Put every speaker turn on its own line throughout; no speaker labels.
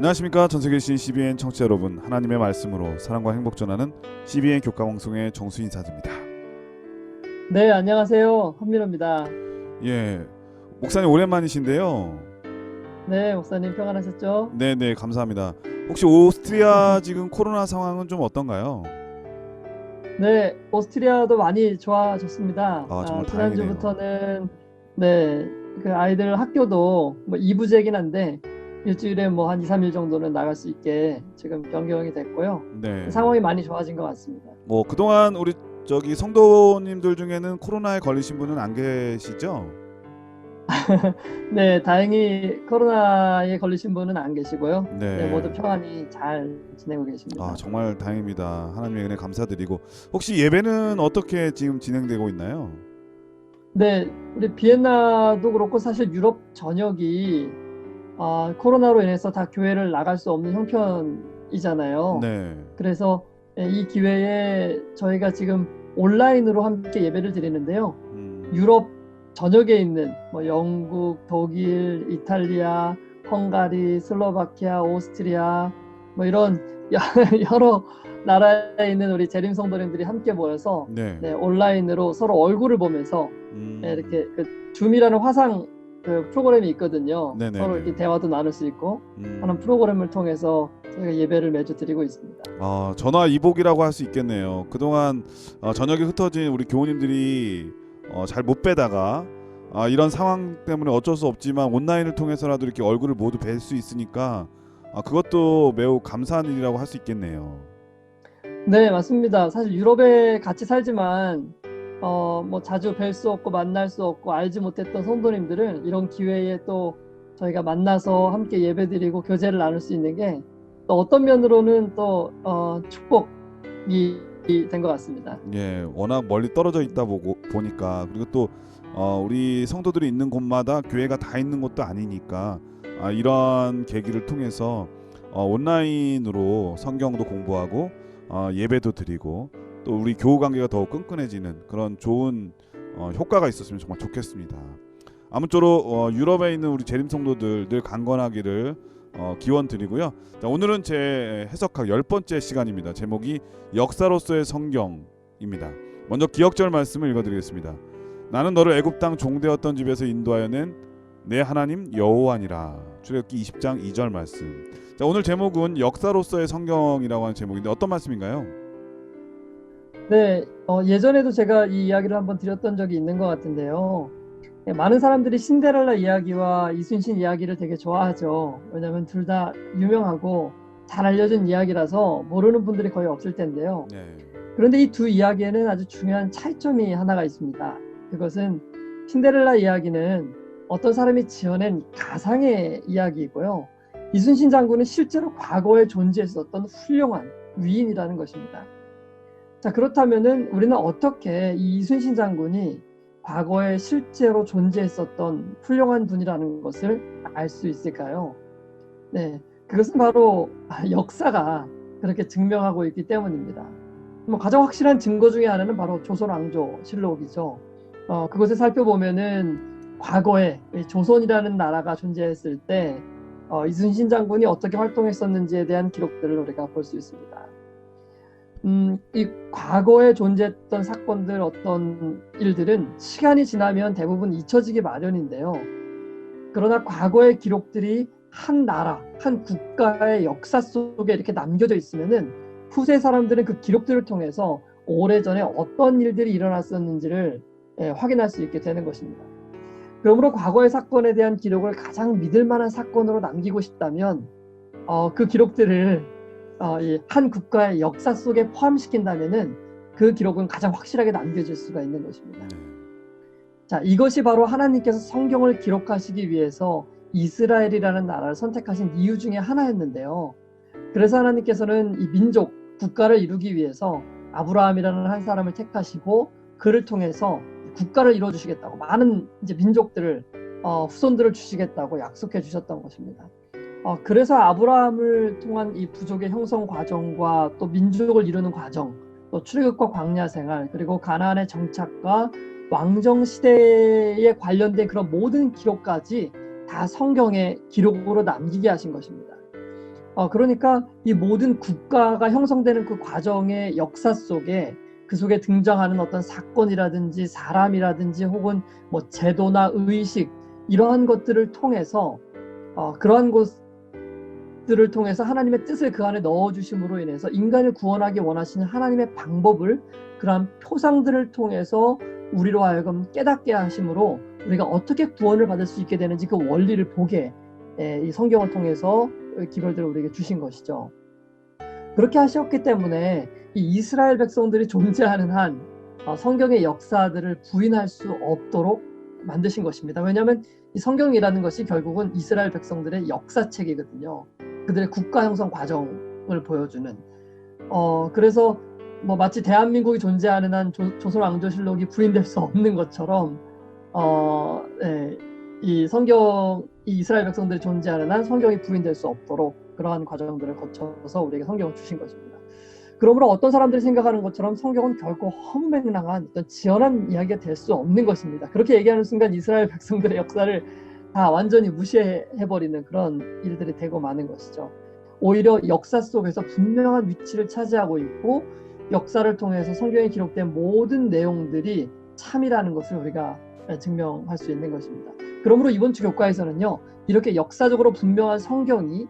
안녕하십니까. 전세계 신 CBN 청취자 여러분, 하나님의 말씀으로 사랑과 행복 전하는 CBN 교과방송의 정수 인사드립니다.
네, 안녕하세요. 한민호입니다.
예, 목사님 오랜만이신데요.
네, 목사님 평안하셨죠?
네네, 감사합니다. 혹시 오스트리아 지금 코로나 상황은 좀 어떤가요?
네, 오스트리아도 많이 좋아졌습니다.
정말 다행이네요.
지난주부터는 네, 그 아이들 학교도 뭐 2부제긴 한데 일주일에 뭐 한 2, 3일 정도는 나갈 수 있게 지금 변경이 됐고요.
네,
상황이 많이 좋아진 것 같습니다.
뭐 그동안 우리 성도님들 중에는 코로나에 걸리신 분은 안 계시죠?
네, 다행히 코로나에 걸리신 분은 안 계시고요. 네, 모두
네.
평안히 잘 지내고 계십니다.
정말 다행입니다. 하나님의 은혜 감사드리고, 혹시 예배는 어떻게 지금 진행되고 있나요?
네, 우리 비엔나도 그렇고 사실 유럽 전역이 코로나로 인해서 다 교회를 나갈 수 없는 형편이잖아요.
네.
그래서 이 기회에 저희가 지금 온라인으로 함께 예배를 드리는데요. 유럽 전역에 있는 뭐 영국, 독일, 이탈리아, 헝가리, 슬로바키아, 오스트리아 뭐 이런 여러 나라에 있는 우리 재림 성도님들이 함께 모여서
네.
온라인으로 서로 얼굴을 보면서 이렇게 그 줌이라는 화상 그 프로그램이 있거든요.
네네네.
서로 이렇게 대화도 나눌 수 있고 하는 프로그램을 통해서 저희가 예배를 매주 드리고 있습니다.
전화 이복이라고 할 수 있겠네요. 그동안 저녁에 흩어진 우리 교우님들이 잘 못 뵈다가 이런 상황 때문에 어쩔 수 없지만 온라인을 통해서라도 이렇게 얼굴을 모두 뵐 수 있으니까 그것도 매우 감사한 일이라고 할 수 있겠네요.
네, 맞습니다. 사실 유럽에 같이 살지만 뭐 자주 뵐 수 없고 만날 수 없고 알지 못했던 성도님들을 이런 기회에 또 저희가 만나서 함께 예배드리고 교제를 나눌 수 있는 게 또 어떤 면으로는 또 축복이 된 것 같습니다.
예, 워낙 멀리 떨어져 있다 보니까, 그리고 또 우리 성도들이 있는 곳마다 교회가 다 있는 것도 아니니까 이런 계기를 통해서 온라인으로 성경도 공부하고 예배도 드리고 또 우리 교우 관계가 더욱 끈끈해지는 그런 좋은 효과가 있었으면 정말 좋겠습니다. 아무쪼록 유럽에 있는 우리 재림 성도들 늘 강건하기를 기원 드리고요. 자, 오늘은 제 해석학 10번째 시간입니다. 제목이 역사로서의 성경입니다. 먼저 기억절 말씀을 읽어드리겠습니다. 나는 너를 애굽 땅 종되었던 집에서 인도하여 낸 내 하나님 여호와니라. 출애굽기 20장 2절 말씀. 자, 오늘 제목은 역사로서의 성경이라고 하는 제목인데 어떤 말씀인가요?
네, 예전에도 제가 이 이야기를 한번 드렸던 적이 있는 것 같은데요. 많은 사람들이 신데렐라 이야기와 이순신 이야기를 되게 좋아하죠. 왜냐하면 둘 다 유명하고 잘 알려진 이야기라서 모르는 분들이 거의 없을 텐데요.
네.
그런데 이 두 이야기에는 아주 중요한 차이점이 하나가 있습니다. 그것은 신데렐라 이야기는 어떤 사람이 지어낸 가상의 이야기이고요. 이순신 장군은 실제로 과거에 존재했었던 훌륭한 위인이라는 것입니다. 자, 그렇다면은 우리는 어떻게 이 이순신 장군이 과거에 실제로 존재했었던 훌륭한 분이라는 것을 알 수 있을까요? 네, 그것은 바로 역사가 그렇게 증명하고 있기 때문입니다. 뭐 가장 확실한 증거 중에 하나는 바로 조선왕조실록이죠. 그것을 살펴보면은 과거에 조선이라는 나라가 존재했을 때 이순신 장군이 어떻게 활동했었는지에 대한 기록들을 우리가 볼 수 있습니다. 이 과거에 존재했던 사건들, 어떤 일들은 시간이 지나면 대부분 잊혀지기 마련인데요. 그러나 과거의 기록들이 한 나라, 한 국가의 역사 속에 이렇게 남겨져 있으면은 후세 사람들은 그 기록들을 통해서 오래전에 어떤 일들이 일어났었는지를 확인할 수 있게 되는 것입니다. 그러므로 과거의 사건에 대한 기록을 가장 믿을 만한 사건으로 남기고 싶다면 그 기록들을 한 국가의 역사 속에 포함시킨다면은 그 기록은 가장 확실하게 남겨질 수가 있는 것입니다. 자, 이것이 바로 하나님께서 성경을 기록하시기 위해서 이스라엘이라는 나라를 선택하신 이유 중에 하나였는데요. 그래서 하나님께서는 이 민족, 국가를 이루기 위해서 아브라함이라는 한 사람을 택하시고 그를 통해서 국가를 이루어주시겠다고, 많은 이제 민족들을 후손들을 주시겠다고 약속해 주셨던 것입니다. 그래서 아브라함을 통한 이 부족의 형성 과정과 또 민족을 이루는 과정, 또 출애굽과 광야 생활, 그리고 가나안의 정착과 왕정 시대에 관련된 그런 모든 기록까지 다 성경의 기록으로 남기게 하신 것입니다. 그러니까 이 모든 국가가 형성되는 그 과정의 역사 속에 그 속에 등장하는 어떤 사건이라든지 사람이라든지 혹은 뭐 제도나 의식 이러한 것들을 통해서 그러한 것들을 통해서 하나님의 뜻을 그 안에 넣어주심으로 인해서 인간을 구원하기 원하시는 하나님의 방법을 그러한 표상들을 통해서 우리로 하여금 깨닫게 하심으로 우리가 어떻게 구원을 받을 수 있게 되는지 그 원리를 보게 이 성경을 통해서 기별들을 우리에게 주신 것이죠. 그렇게 하셨기 때문에 이 이스라엘 백성들이 존재하는 한 성경의 역사들을 부인할 수 없도록 만드신 것입니다. 왜냐하면 이 성경이라는 것이 결국은 이스라엘 백성들의 역사책이거든요. 그들의 국가 형성 과정을 보여주는. 그래서 뭐 마치 대한민국이 존재하는 한 조선왕조실록이 부인될 수 없는 것처럼 이 성경, 이 이스라엘 백성들이 존재하는 한 성경이 부인될 수 없도록 그러한 과정들을 거쳐서 우리에게 성경을 주신 것입니다. 그러므로 어떤 사람들이 생각하는 것처럼 성경은 결코 허무맹랑한 어떤 지연한 이야기가 될 수 없는 것입니다. 그렇게 얘기하는 순간 이스라엘 백성들의 역사를 다 완전히 무시해버리는 그런 일들이 되고 마는 것이죠. 오히려 역사 속에서 분명한 위치를 차지하고 있고 역사를 통해서 성경에 기록된 모든 내용들이 참이라는 것을 우리가 증명할 수 있는 것입니다. 그러므로 이번 주 교과에서는요, 이렇게 역사적으로 분명한 성경이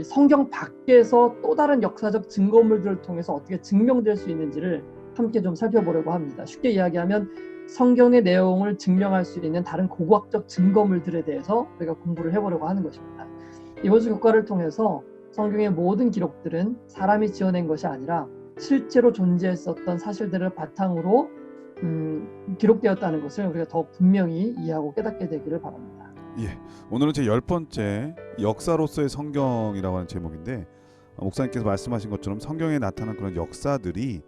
성경 밖에서 또 다른 역사적 증거물들을 통해서 어떻게 증명될 수 있는지를 함께 좀 살펴보려고 합니다. 쉽게 이야기하면 성경의 내용을 증명할 수 있는 다른 고고학적 증거물들에 대해서 우리가 공부를 해보려고 하는 것입니다. 이번 주 교과를 통해서 성경의 모든 기록들은 사람이 지어낸 것이 아니라 실제로 존재했었던 사실들을 바탕으로 기록되었다는 것을 우리가 더 분명히 이해하고 깨닫게 되기를 바랍니다.
예, 오늘은 제 10번째 역사로서의 성경이라고 하는 제목인데 목사님께서 말씀하신 것처럼 성경에 나타난 그런 역사들이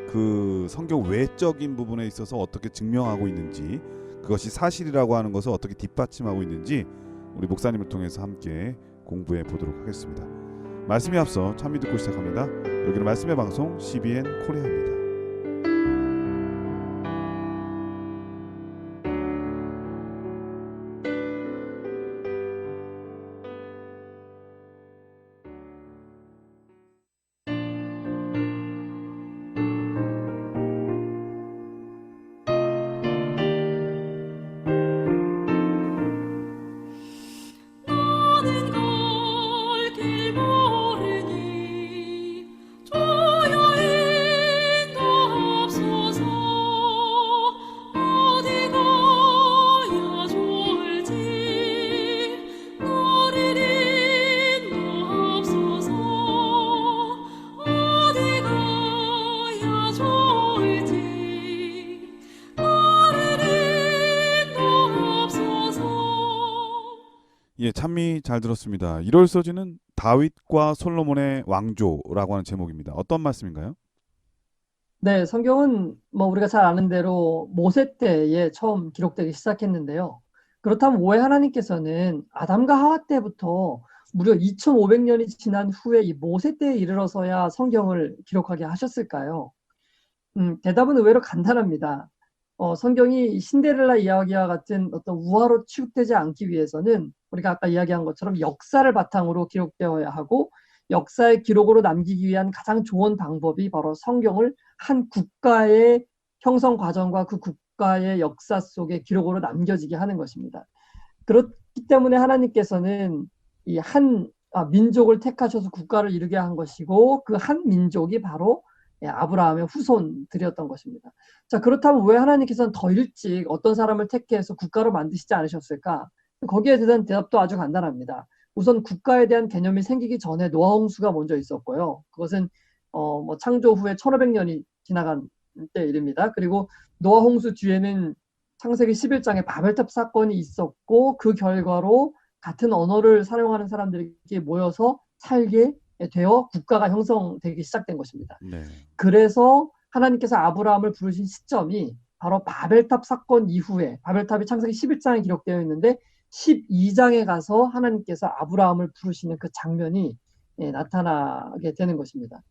그 성경 외적인 부분에 있어서 어떻게 증명하고 있는지, 그것이 사실이라고 하는 것을 어떻게 뒷받침하고 있는지 우리 목사님을 통해서 함께 공부해 보도록 하겠습니다. 말씀에 앞서 찬미 듣고 시작합니다. 여기는 말씀의 방송 CBN 코리아입니다. 예, 찬미 잘 들었습니다. 1월 서지는 다윗과 솔로몬의 왕조라고 하는 제목입니다. 어떤 말씀인가요?
네, 성경은 뭐 우리가 잘 아는 대로 모세 때에 처음 기록되기 시작했는데요. 그렇다면 왜 하나님께서는 아담과 하와 때부터 무려 2500년이 지난 후에 이 모세 때에 이르러서야 성경을 기록하게 하셨을까요? 대답은 의외로 간단합니다. 성경이 신데렐라 이야기와 같은 어떤 우화로 취급되지 않기 위해서는 우리가 아까 이야기한 것처럼 역사를 바탕으로 기록되어야 하고 역사의 기록으로 남기기 위한 가장 좋은 방법이 바로 성경을 한 국가의 형성 과정과 그 국가의 역사 속에 기록으로 남겨지게 하는 것입니다. 그렇기 때문에 하나님께서는 이 한 민족을 택하셔서 국가를 이루게 한 것이고 그 한 민족이 바로 아브라함의 후손들이었던 것입니다. 자, 그렇다면 왜 하나님께서는 더 일찍 어떤 사람을 택해서 국가로 만드시지 않으셨을까? 거기에 대한 대답도 아주 간단합니다. 우선 국가에 대한 개념이 생기기 전에 노아 홍수가 먼저 있었고요. 그것은 뭐 창조 후에 1500년이 지나간 때 일입니다. 그리고 노아 홍수 뒤에는 창세기 11장에 바벨탑 사건이 있었고 그 결과로 같은 언어를 사용하는 사람들이 모여서 살게 되어 국가가 형성되기 시작된 것입니다.
네.
그래서 하나님께서 아브라함을 부르신 시점이 바로 바벨탑 사건 이후에, 바벨탑이 창세기 11장에 기록되어 있는데 12장에 가서 하나님께서 아브라함을 부르시는 그 장면이 나타나게 되는 것입니다.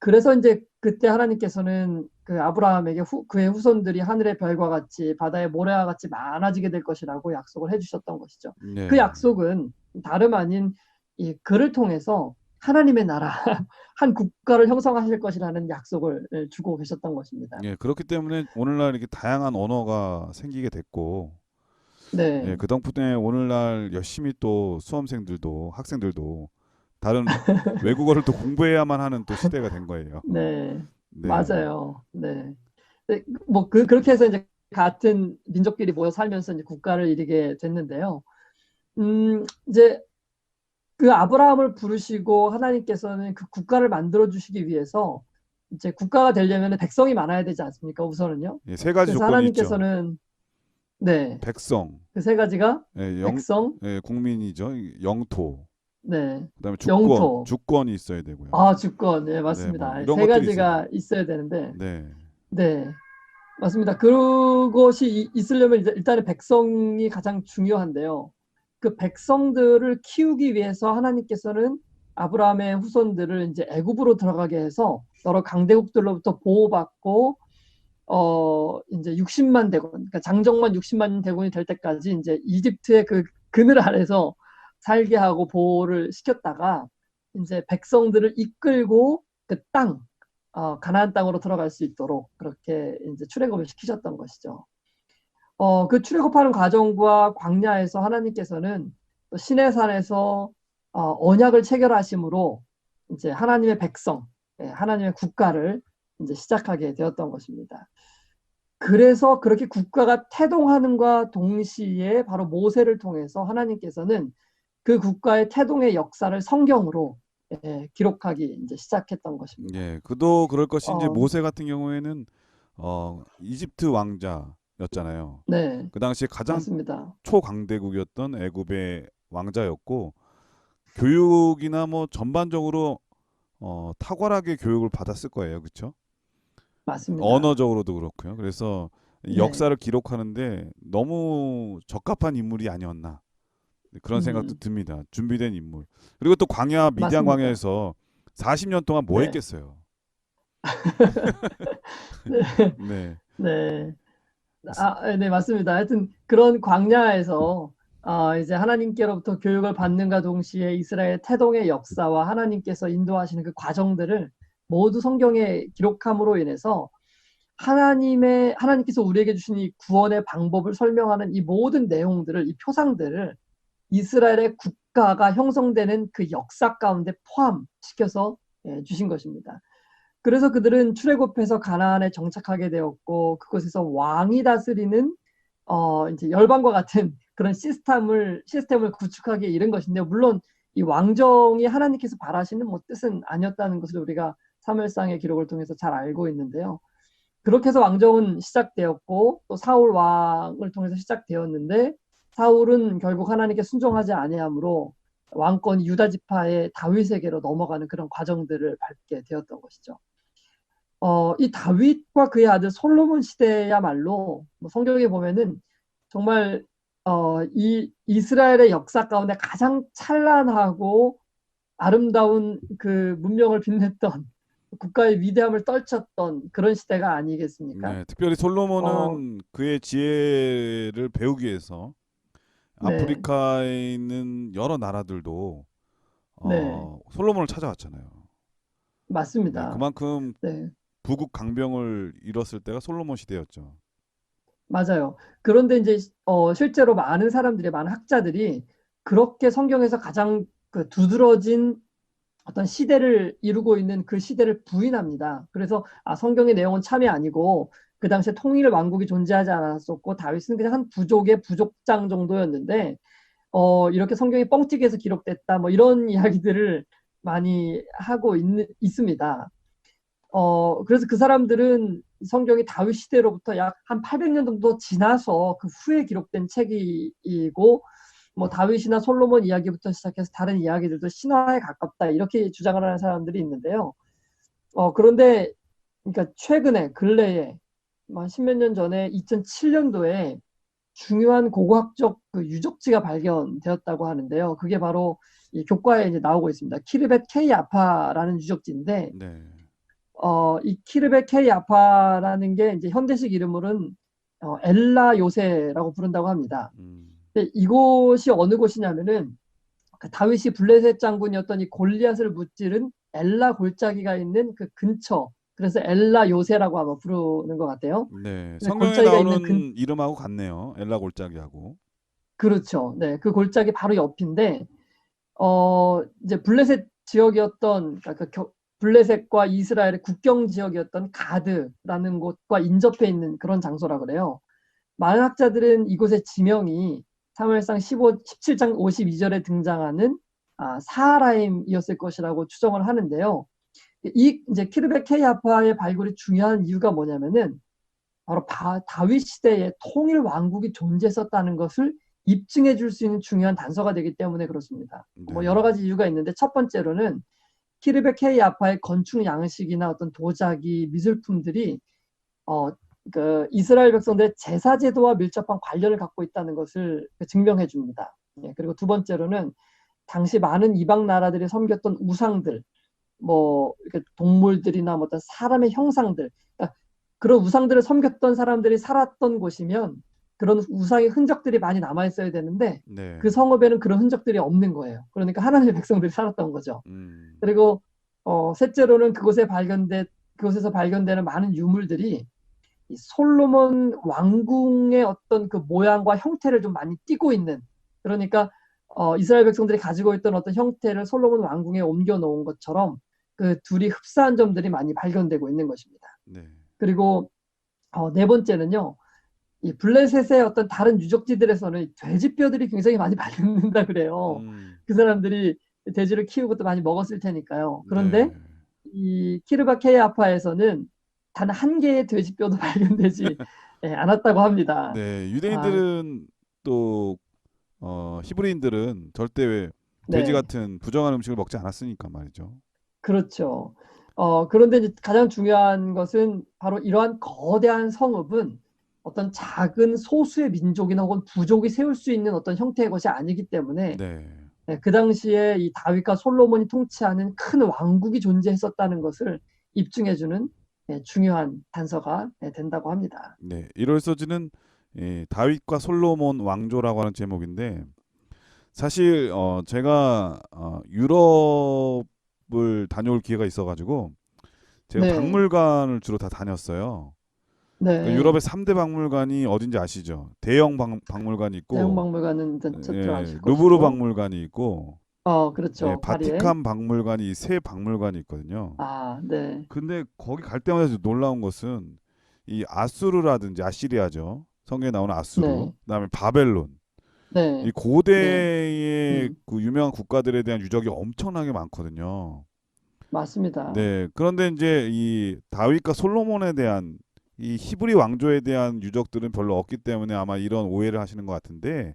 그래서 이제 그때 하나님께서는 그 아브라함에게 그의 후손들이 하늘의 별과 같이 바다의 모래와 같이 많아지게 될 것이라고 약속을 해주셨던 것이죠.
네.
그 약속은 다름 아닌 이 그를 통해서 하나님의 나라, 한 국가를 형성하실 것이라는 약속을 주고 계셨던 것입니다.
예, 그렇기 때문에 오늘날 이렇게 다양한 언어가 생기게 됐고, 예,
네,
그 덕분에 오늘날 열심히 또 수험생들도 학생들도 다른 외국어를 또 공부해야만 하는 또 시대가 된 거예요.
네,
네,
맞아요. 네. 네, 그렇게 해서 이제 같은 민족끼리 모여 살면서 이제 국가를 이루게 됐는데요. 이제 그 아브라함을 부르시고 하나님께서는 그 국가를 만들어 주시기 위해서 이제 국가가 되려면 백성이 많아야 되지 않습니까? 우선은요.
예, 세 가지
그래서
조건이 있죠.
하나님께서는 네,
백성,
그 세 가지가
예,
백성,
국민이죠. 영토,
네,
그다음에
영토,
주권이 있어야 되고요.
아, 주권, 네,
네, 뭐
맞습니다.
이런
세
것들이 있어야 돼.
가지가 있어야 되는데,
네,
네, 맞습니다. 그것이 있으려면 이제 일단은 백성이 가장 중요한데요. 그 백성들을 키우기 위해서 하나님께서는 아브라함의 후손들을 이제 애굽으로 들어가게 해서 여러 강대국들로부터 보호받고 이제 60만 대군, 그러니까 장정만 60만 대군이 될 때까지 이제 이집트의 그 그늘 아래서 살게 하고 보호를 시켰다가 이제 백성들을 이끌고 그 땅, 가나안 땅으로 들어갈 수 있도록 그렇게 이제 출애굽을 시키셨던 것이죠. 그 출애굽하는 과정과 광야에서 하나님께서는 또 시내산에서 언약을 체결하심으로 이제 하나님의 백성, 하나님의 국가를 이제 시작하게 되었던 것입니다. 그래서 그렇게 국가가 태동하는과 동시에 바로 모세를 통해서 하나님께서는 그 국가의 태동의 역사를 성경으로 기록하기 이제 시작했던 것입니다.
예, 그도 그럴 것이 이제
어,
모세 같은 경우에는 이집트 왕자였잖아요.
네,
그 당시에 가장
맞습니다.
초강대국이었던 애굽의 왕자였고 교육이나 뭐 전반적으로 탁월하게 교육을 받았을 거예요, 그렇죠?
맞습니다.
언어적으로도 그렇고요. 그래서 이
네,
역사를 기록하는데 너무 적합한 인물이 아니었나 그런 생각도
음,
듭니다. 준비된 인물. 그리고 또 광야 미디안
맞습니다.
광야에서 40년 동안 뭐
네,
했겠어요?
네,
네,
네. 네, 맞습니다. 하여튼 그런 광야에서 이제 하나님께로부터 교육을 받는가 동시에 이스라엘 태동의 역사와 하나님께서 인도하시는 그 과정들을 모두 성경에 기록함으로 인해서 하나님께서 우리에게 주신 이 구원의 방법을 설명하는 이 모든 내용들을, 이 표상들을 이스라엘의 국가가 형성되는 그 역사 가운데 포함시켜서 주신 것입니다. 그래서 그들은 출애굽해서 가나안에 정착하게 되었고 그곳에서 왕이 다스리는 이제 열방과 같은 그런 시스템을 구축하기에 이른 것인데 물론 이 왕정이 하나님께서 바라시는 뭐 뜻은 아니었다는 것을 우리가 사무엘상의 기록을 통해서 잘 알고 있는데요. 그렇게 해서 왕정은 시작되었고 또 사울 왕을 통해서 시작되었는데 사울은 결국 하나님께 순종하지 아니하므로 왕권이 유다 지파의 다윗에게로 넘어가는 그런 과정들을 밟게 되었던 것이죠. 이 다윗과 그의 아들 솔로몬 시대야말로 뭐 성경에 보면은 정말 이 이스라엘의 역사 가운데 가장 찬란하고 아름다운 그 문명을 빛냈던 국가의 위대함을 떨쳤던 그런 시대가 아니겠습니까?
네. 특별히
어,
솔로몬은 그의 지혜를 배우기 위해서
네,
아프리카에 있는 여러 나라들도
네,
솔로몬을 찾아왔잖아요. 네,
맞습니다.
그만큼
네,
부국 강병을 이뤘을 때가 솔로몬 시대였죠.
맞아요. 그런데 이제 실제로 많은 학자들이 그렇게 성경에서 가장 그 두드러진 어떤 시대를 이루고 있는 그 시대를 부인합니다. 그래서 성경의 내용은 참이 아니고 그 당시에 통일 왕국이 존재하지 않았었고 다윗은 그냥 한 부족의 부족장 정도였는데 이렇게 성경이 뻥튀기해서 기록됐다 뭐 이런 이야기들을 많이 하고 있습니다. 그래서 그 사람들은 성경이 다윗 시대로부터 약 한 800년 정도 지나서 그 후에 기록된 책이고 뭐 다윗이나 솔로몬 이야기부터 시작해서 다른 이야기들도 신화에 가깝다 이렇게 주장을 하는 사람들이 있는데요. 그런데 그러니까 최근에 근래에 한 십몇 년 전에 2007년도에 중요한 고고학적 그 유적지가 발견되었다고 하는데요. 그게 바로 이 교과에 이제 나오고 있습니다. 키르벳 K 아파라는 유적지인데
네.
이 키르베 K 아파라는 게 이제 현대식 이름으로는 엘라 요새라고 부른다고 합니다.
음.
근데 이곳이 어느 곳이냐면은 그 다윗이 블레셋 장군이었던 이 골리앗을 무찌른 엘라 골짜기가 있는 그 근처, 그래서 엘라 요새라고 아마 부르는 것 같아요.
네,
근데
성경에
골짜기가 있는
나오는 이름하고 같네요. 엘라 골짜기하고.
그렇죠. 네, 그 골짜기 바로 옆인데 이제 블레셋 지역이었던 그러니까 블레셋과 이스라엘의 국경 지역이었던 가드라는 곳과 인접해 있는 그런 장소라 그래요. 많은 학자들은 이곳의 지명이 사무엘상 17장 52절에 등장하는 사하라임이었을 것이라고 추정을 하는데요. 이 이제 키르벳 케이아파의 발굴이 중요한 이유가 뭐냐면은 바로 다윗 시대에 통일 왕국이 존재했었다는 것을 입증해 줄 수 있는 중요한 단서가 되기 때문에 그렇습니다. 뭐
네.
여러 가지 이유가 있는데 첫 번째로는 키르벳 케이아파의 건축 양식이나 어떤 도자기, 미술품들이 그 이스라엘 백성들의 제사 제도와 밀접한 관련을 갖고 있다는 것을 증명해 줍니다. 예, 그리고 두 번째로는 당시 많은 이방 나라들이 섬겼던 우상들, 뭐 이렇게 동물들이나 뭐 어떤 사람의 형상들, 그러니까 그런 우상들을 섬겼던 사람들이 살았던 곳이면 그런 우상의 흔적들이 많이 남아 있어야 되는데
네.
그 성읍에는 그런 흔적들이 없는 거예요. 그러니까 하나님의 백성들이 살았던 거죠. 그리고 셋째로는 그곳에서 발견되는 많은 유물들이 이 솔로몬 왕궁의 어떤 그 모양과 형태를 좀 많이 띠고 있는, 그러니까 이스라엘 백성들이 가지고 있던 어떤 형태를 솔로몬 왕궁에 옮겨 놓은 것처럼 그 둘이 흡사한 점들이 많이 발견되고 있는 것입니다.
네.
그리고 네 번째는요, 이 블레셋의 어떤 다른 유적지들에서는 돼지뼈들이 굉장히 많이 발견된다 그래요. 그 사람들이 돼지를 키우고 또 많이 먹었을 테니까요. 그런데
네.
이 키르바케이아파에서는 단 한 개의 돼지뼈도 발견되지 않았다고 합니다.
네, 유대인들은 또 히브리인들은 절대 돼지
네,
같은 부정한 음식을 먹지 않았으니까 말이죠.
그렇죠. 그런데 이제 가장 중요한 것은 바로 이러한 거대한 성읍은 어떤 작은 소수의 민족이나 혹은 부족이 세울 수 있는 어떤 형태의 것이 아니기 때문에
네.
그 당시에 이 다윗과 솔로몬이 통치하는 큰 왕국이 존재했었다는 것을 입증해주는 중요한 단서가 된다고 합니다.
네. 1월 서지는 다윗과 솔로몬 왕조라고 하는 제목인데 사실 제가 유럽을 다녀올 기회가 있어가지고 제가
네,
박물관을 주로 다 다녔어요. 그러니까
네.
유럽의 3대 박물관이 어딘지 아시죠? 대형 박물관이
대형
있고,
박물관은 저쪽
예,
아실
루브르
것이고,
박물관이 있고, 예,
그렇죠. 파리에.
바티칸 박물관이 세 박물관이 있거든요.
네,
근데 거기 갈 때마다 놀라운 것은 이 아수르라든지 아시리아죠. 성경에 나오는 아수르,
네,
그다음에 바벨론, 이
네, 네,
고대의 그 유명한 국가들에 대한 유적이 엄청나게 많거든요.
맞습니다.
네, 그런데 이제 이 다윗과 솔로몬에 대한 이 히브리 왕조에 대한 유적들은 별로 없기 때문에 아마 이런 오해를 하시는 것 같은데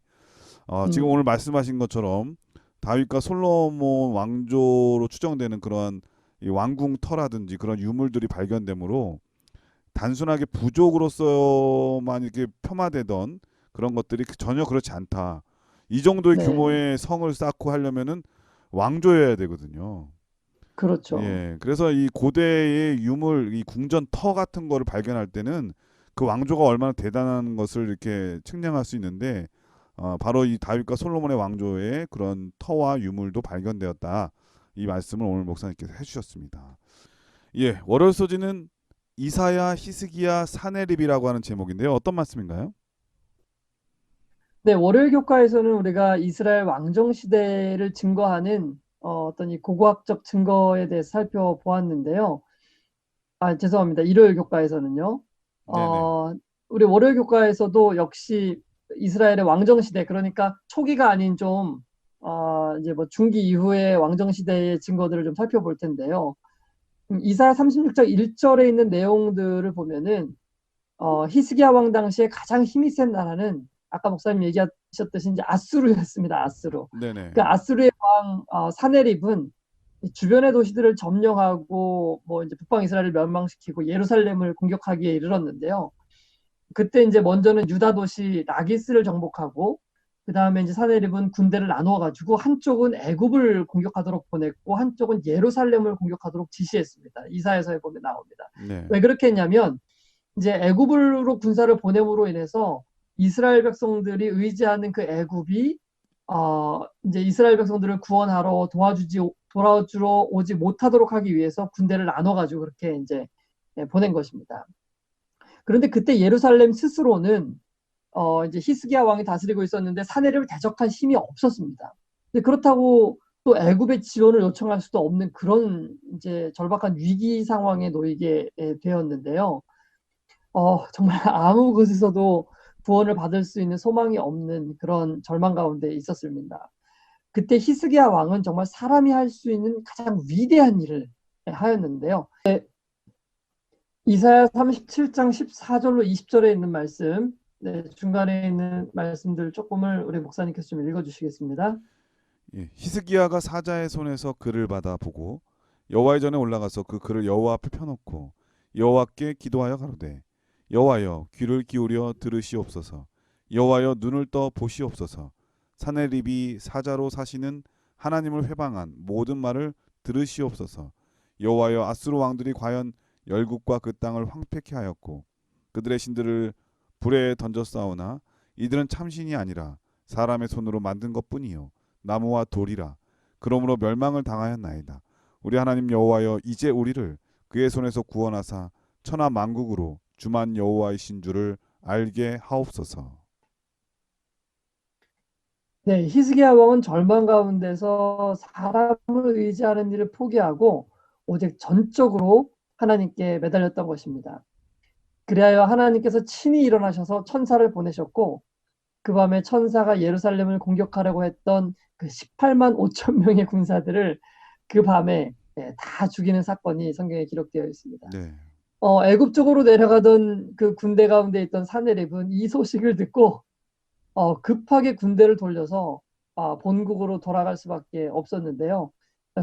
지금 오늘 말씀하신 것처럼 다윗과 솔로몬 왕조로 추정되는 그러한 이 왕궁 터라든지 그런 유물들이 발견되므로 단순하게 부족으로서만 이렇게 폄하되던 그런 것들이 전혀 그렇지 않다. 이 정도의
네,
규모의 성을 쌓고 하려면은 왕조여야 되거든요.
그렇죠.
예, 그래서 이 고대의 유물, 이 궁전 터 같은 거를 발견할 때는 그 왕조가 얼마나 대단한 것을 이렇게 측량할 수 있는데 바로 이 다윗과 솔로몬의 왕조의 그런 터와 유물도 발견되었다. 이 말씀을 오늘 목사님께서 해주셨습니다. 예, 월요일 소지는 이사야, 히스기야, 사네립이라고 하는 제목인데요. 어떤 말씀인가요?
네, 월요일 교과에서는 우리가 이스라엘 왕정 시대를 증거하는 어떤 이 고고학적 증거에 대해서 살펴보았는데요. 죄송합니다. 일요일 교과에서는요.
네네.
우리 월요일 교과에서도 역시 이스라엘의 왕정 시대, 그러니까 초기가 아닌 좀 이제 뭐 중기 이후의 왕정 시대의 증거들을 좀 살펴볼 텐데요. 이사야 36장 1절에 있는 내용들을 보면은 히스기야 왕 당시에 가장 힘이 센 나라는 아까 목사님 얘기하셨듯이 이제 아수르였습니다. 아수르.
네네.
그 아수르의 왕 사네립은 주변의 도시들을 점령하고 뭐 이제 북방 이스라엘을 멸망시키고 예루살렘을 공격하기에 이르렀는데요. 그때 이제 먼저는 유다 도시 라기스를 정복하고 그 다음에 이제 사네립은 군대를 나누어 가지고 한쪽은 애굽을 공격하도록 보냈고 한쪽은 예루살렘을 공격하도록 지시했습니다. 이사야서에 보면 나옵니다.
네.
왜 그렇게 했냐면 이제 애굽으로 군사를 보냄으로 인해서 이스라엘 백성들이 의지하는 그 애굽이 이제 이스라엘 백성들을 구원하러 도와주러 오지 못하도록 하기 위해서 군대를 나눠가지고 그렇게 이제 보낸 것입니다. 그런데 그때 예루살렘 스스로는 이제 히스기야 왕이 다스리고 있었는데 사내립을 대적할 힘이 없었습니다. 근데 그렇다고 또 애굽의 지원을 요청할 수도 없는 그런 이제 절박한 위기 상황에 놓이게 되었는데요. 정말 아무 곳에서도 구원을 받을 수 있는 소망이 없는 그런 절망 가운데 있었습니다. 그때 히스기야 왕은 정말 사람이 할 수 있는 가장 위대한 일을 하였는데요. 이사야 37장 14절로 20절에 있는 말씀, 중간에 있는 말씀들 조금을 우리 목사님께서 좀 읽어주시겠습니다.
예, 히스기야가 사자의 손에서 글을 받아 보고 여호와의 전에 올라가서 그 글을 여호와 앞에 펴놓고 여호와께 기도하여 가로되 여호와여 귀를 기울여 들으시옵소서. 여호와여 눈을 떠 보시옵소서. 사내립이 사자로 사시는 하나님을 회방한 모든 말을 들으시옵소서. 여호와여 아수르 왕들이 과연 열국과 그 땅을 황폐케 하였고 그들의 신들을 불에 던졌사오나 이들은 참신이 아니라 사람의 손으로 만든 것뿐이요 나무와 돌이라. 그러므로 멸망을 당하였나이다. 우리 하나님 여호와여 이제 우리를 그의 손에서 구원하사 천하 만국으로 주만 여호와이신 줄을 알게 하옵소서.
네, 히스기야 왕은 절망 가운데서 사람을 의지하는 일을 포기하고 오직 전적으로 하나님께 매달렸던 것입니다. 그리하여 하나님께서 친히 일어나셔서 천사를 보내셨고 그 밤에 천사가 예루살렘을 공격하려고 했던 그 18만 5천 명의 군사들을 그 밤에 다 죽이는 사건이 성경에 기록되어 있습니다.
네.
애굽 쪽으로 내려가던 그 군대 가운데 있던 사내립은 이 소식을 듣고 급하게 군대를 돌려서 본국으로 돌아갈 수밖에 없었는데요.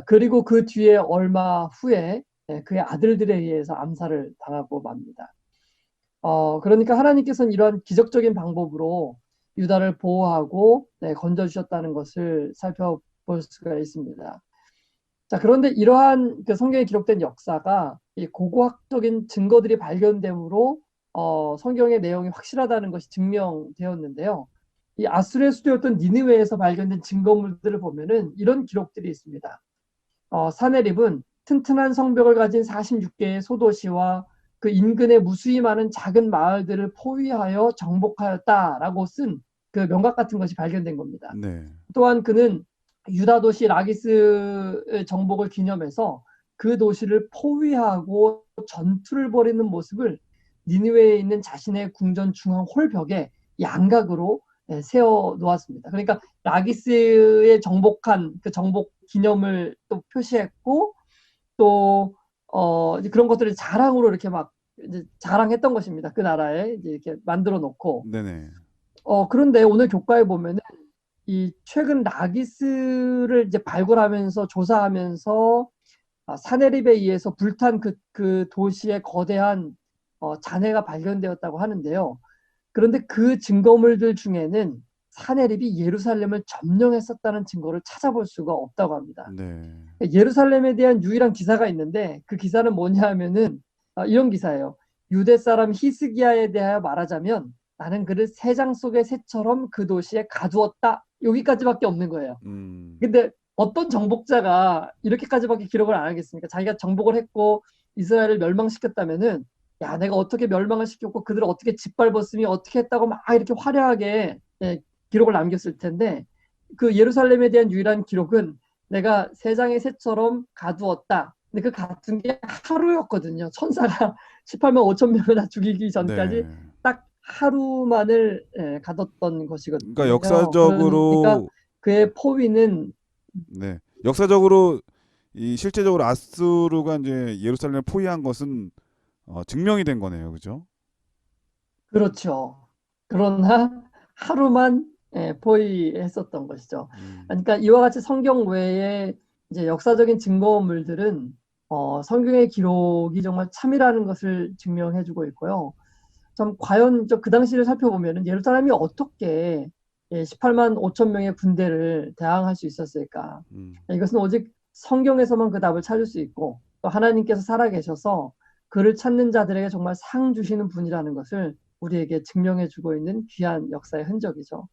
그리고 그 뒤에 얼마 후에 그의 아들들에 의해서 암살을 당하고 맙니다. 그러니까 하나님께서는 이러한 기적적인 방법으로 유다를 보호하고 건져주셨다는 것을 살펴볼 수가 있습니다. 자, 그런데 이러한 그 성경에 기록된 역사가 이 고고학적인 증거들이 발견됨으로 성경의 내용이 확실하다는 것이 증명되었는데요. 이 아수르의 수도였던 니느웨에서 발견된 증거물들을 보면은 이런 기록들이 있습니다. 사네립은 튼튼한 성벽을 가진 46개의 소도시와 그 인근의 무수히 많은 작은 마을들을 포위하여 정복하였다라고 쓴 그 명각 같은 것이 발견된 겁니다.
네.
또한 그는 유다 도시 라기스의 정복을 기념해서 그 도시를 포위하고 전투를 벌이는 모습을 니느웨에 있는 자신의 궁전 중앙 홀벽에 양각으로 세워 놓았습니다. 그러니까 라기스의 정복한 그 정복 기념을 또 표시했고 또 이제 그런 것들을 자랑으로 이렇게 막 이제 자랑했던 것입니다. 그 나라에 이제 이렇게 만들어 놓고.
네네.
그런데 오늘 교과에 보면은 이 최근 라기스를 이제 발굴하면서 조사하면서 사네립에 의해서 불탄 그 도시의 거대한 잔해가 발견되었다고 하는데요. 그런데 그 증거물들 중에는 사네립이 예루살렘을 점령했었다는 증거를 찾아볼 수가 없다고 합니다.
네.
예루살렘에 대한 유일한 기사가 있는데 그 기사는 뭐냐 하면은 이런 기사예요. 유대 사람 히스기야에 대하여 말하자면 나는 그를 새장 속의 새처럼 그 도시에 가두었다. 여기까지밖에 없는 거예요. 근데 어떤 정복자가 이렇게까지밖에 기록을 안 하겠습니까? 자기가 정복을 했고 이스라엘을 멸망시켰다면은 야, 내가 어떻게 멸망을 시켰고 그들을 어떻게 짓밟았으니 어떻게 했다고 막 이렇게 화려하게 기록을 남겼을 텐데 그 예루살렘에 대한 유일한 기록은 내가 새장의 새처럼 가두었다. 근데 그 가둔 게 하루였거든요. 천사가 18만 5천 명을 다 죽이기 전까지
네.
딱 하루만을 가뒀던 것이거든요.
그러니까
그러니까
역사적으로
그의 포위는
네. 역사적으로 이 실제적으로 아수르가 이제 예루살렘을 포위한 것은 증명이 된 거네요. 그죠?
그렇죠. 그러나 하루만 포위했었던 것이죠. 그러니까 이와 같이 성경 외에 이제 역사적인 증거물들은 성경의 기록이 정말 참이라는 것을 증명해주고 있고요. 참 과연 그 당시를 살펴보면 예루살렘이 어떻게 18만 5천 명의 군대를 대항할 수 있었을까? 이것은 오직 성경에서만 그 답을 찾을 수 있고 또 하나님께서 살아계셔서 그를 찾는 자들에게 정말 상 주시는 분이라는 것을 우리에게 증명해주고 있는 귀한 역사의 흔적이죠.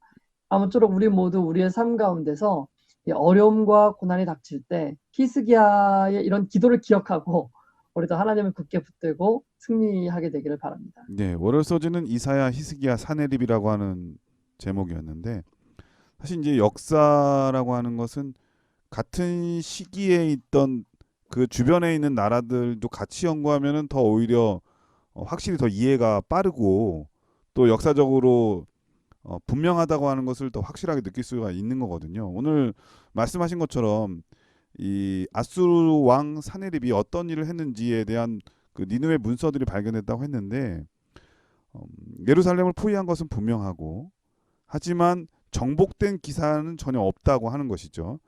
아무쪼록 우리 모두 우리의 삶 가운데서 이 어려움과 고난이 닥칠 때 히스기야의 이런 기도를 기억하고 우리도 하나님을 굳게 붙들고 승리하게 되기를 바랍니다.
네, 월요 소지는 이사야, 히스기야, 사네립이라고 하는 제목이었는데 사실 이제 역사라고 하는 것은 같은 시기에 있던 그 주변에 있는 나라들도 같이 연구하면은 더 오히려 확실히 더 이해가 빠르고 또 역사적으로 분명하다고 하는 것을 더 확실하게 느낄 수가 있는 거거든요. 오늘 말씀하신 것처럼 이 아수르 왕 사네립이 어떤 일을 했는지에 대한 그 니느웨 문서들이 발견됐다고 했는데 예루살렘을 포위한 것은 분명하고 하지만 정복된 기사는 전혀 없다고 하는 것이죠.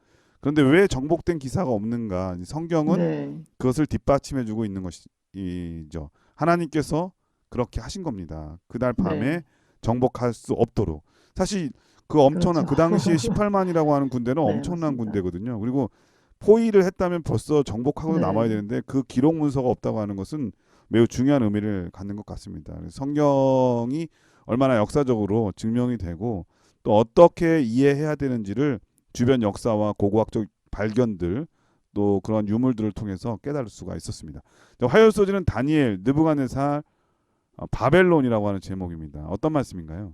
그런데 왜 정복된 기사가 없는가? 성경은
네,
그것을 뒷받침해주고 있는 것이죠. 하나님께서 그렇게 하신 겁니다. 그날
네,
밤에 정복할 수 없도록. 사실 그 엄청난
그렇죠.
그 당시에 18만이라고 하는 군대는
네,
엄청난
맞습니다.
군대거든요. 그리고 포위를 했다면 벌써 정복하고 남아야
네,
되는데 그 기록 문서가 없다고 하는 것은 매우 중요한 의미를 갖는 것 같습니다. 그래서 성경이 얼마나 역사적으로 증명이 되고 또 어떻게 이해해야 되는지를 주변 역사와 고고학적 발견들 또 그런 유물들을 통해서 깨달을 수가 있었습니다. 화요일 소지는 다니엘, 느부갓네살, 바벨론이라고 하는 제목입니다. 어떤 말씀인가요?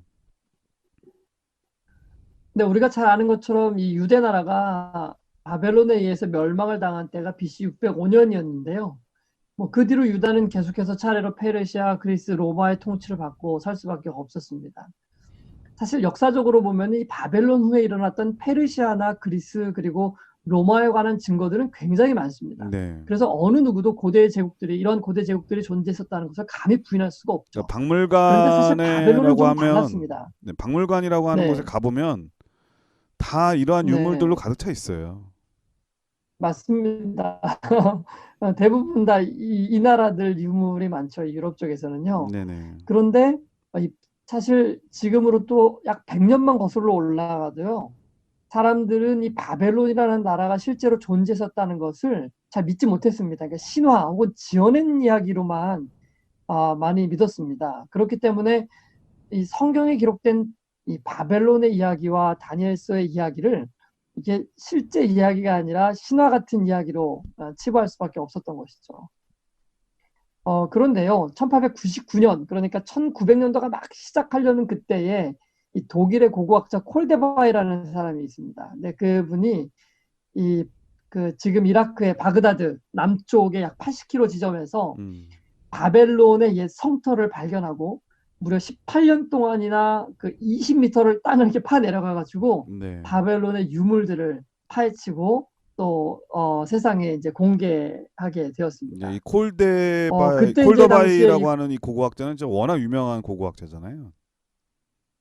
근데 우리가 잘 아는 것처럼 이 유대 나라가 바벨론에 의해서 멸망을 당한 때가 BC 605년이었는데요. 뭐 그 뒤로 유다는 계속해서 차례로 페르시아, 그리스, 로마의 통치를 받고 살 수밖에 없었습니다. 사실 역사적으로 보면 이 바벨론 후에 일어났던 페르시아나 그리스 그리고 로마에 관한 증거들은 굉장히 많습니다.
네.
그래서 어느 누구도 고대 제국들이 이런 고대 제국들이 존재했었다는 것을 감히 부인할 수가 없죠.
그러니까
그런데 사실 바벨론은
박물관이라고
좀
하면
달랐습니다.
네, 박물관이라고 하는 곳에
네,
가보면 다 이러한 유물들로
네,
가득 차 있어요.
맞습니다. 대부분 다 이 나라들 유물이 많죠. 유럽 쪽에서는요.
네네.
그런데 사실 지금으로 또 약 100년만 거슬러 올라가도요. 사람들은 이 바벨론이라는 나라가 실제로 존재했었다는 것을 잘 믿지 못했습니다. 그러니까 신화 혹은 지어낸 이야기로만 많이 믿었습니다. 그렇기 때문에 이 성경에 기록된 이 바벨론의 이야기와 다니엘서의 이야기를 이게 실제 이야기가 아니라 신화 같은 이야기로 치부할 수밖에 없었던 것이죠. 그런데요, 1899년, 그러니까 1900년도가 막 시작하려는 그때에 이 독일의 고고학자 콜데바이라는 사람이 있습니다. 근데 그분이 이 지금 이라크의 바그다드 남쪽의 약 80km 지점에서
음.
바벨론의 옛 성터를 발견하고 무려 18년 동안이나 그 20m를 땅을 이렇게 파 내려가 가지고
네.
바벨론의 유물들을 파헤치고 또 세상에 이제 공개하게
이제 이
되었습니다.
콜데바이
그때 이제 당시에
콜더바이라고 하는 이 고고학자는 진짜 워낙 유명한 고고학자잖아요.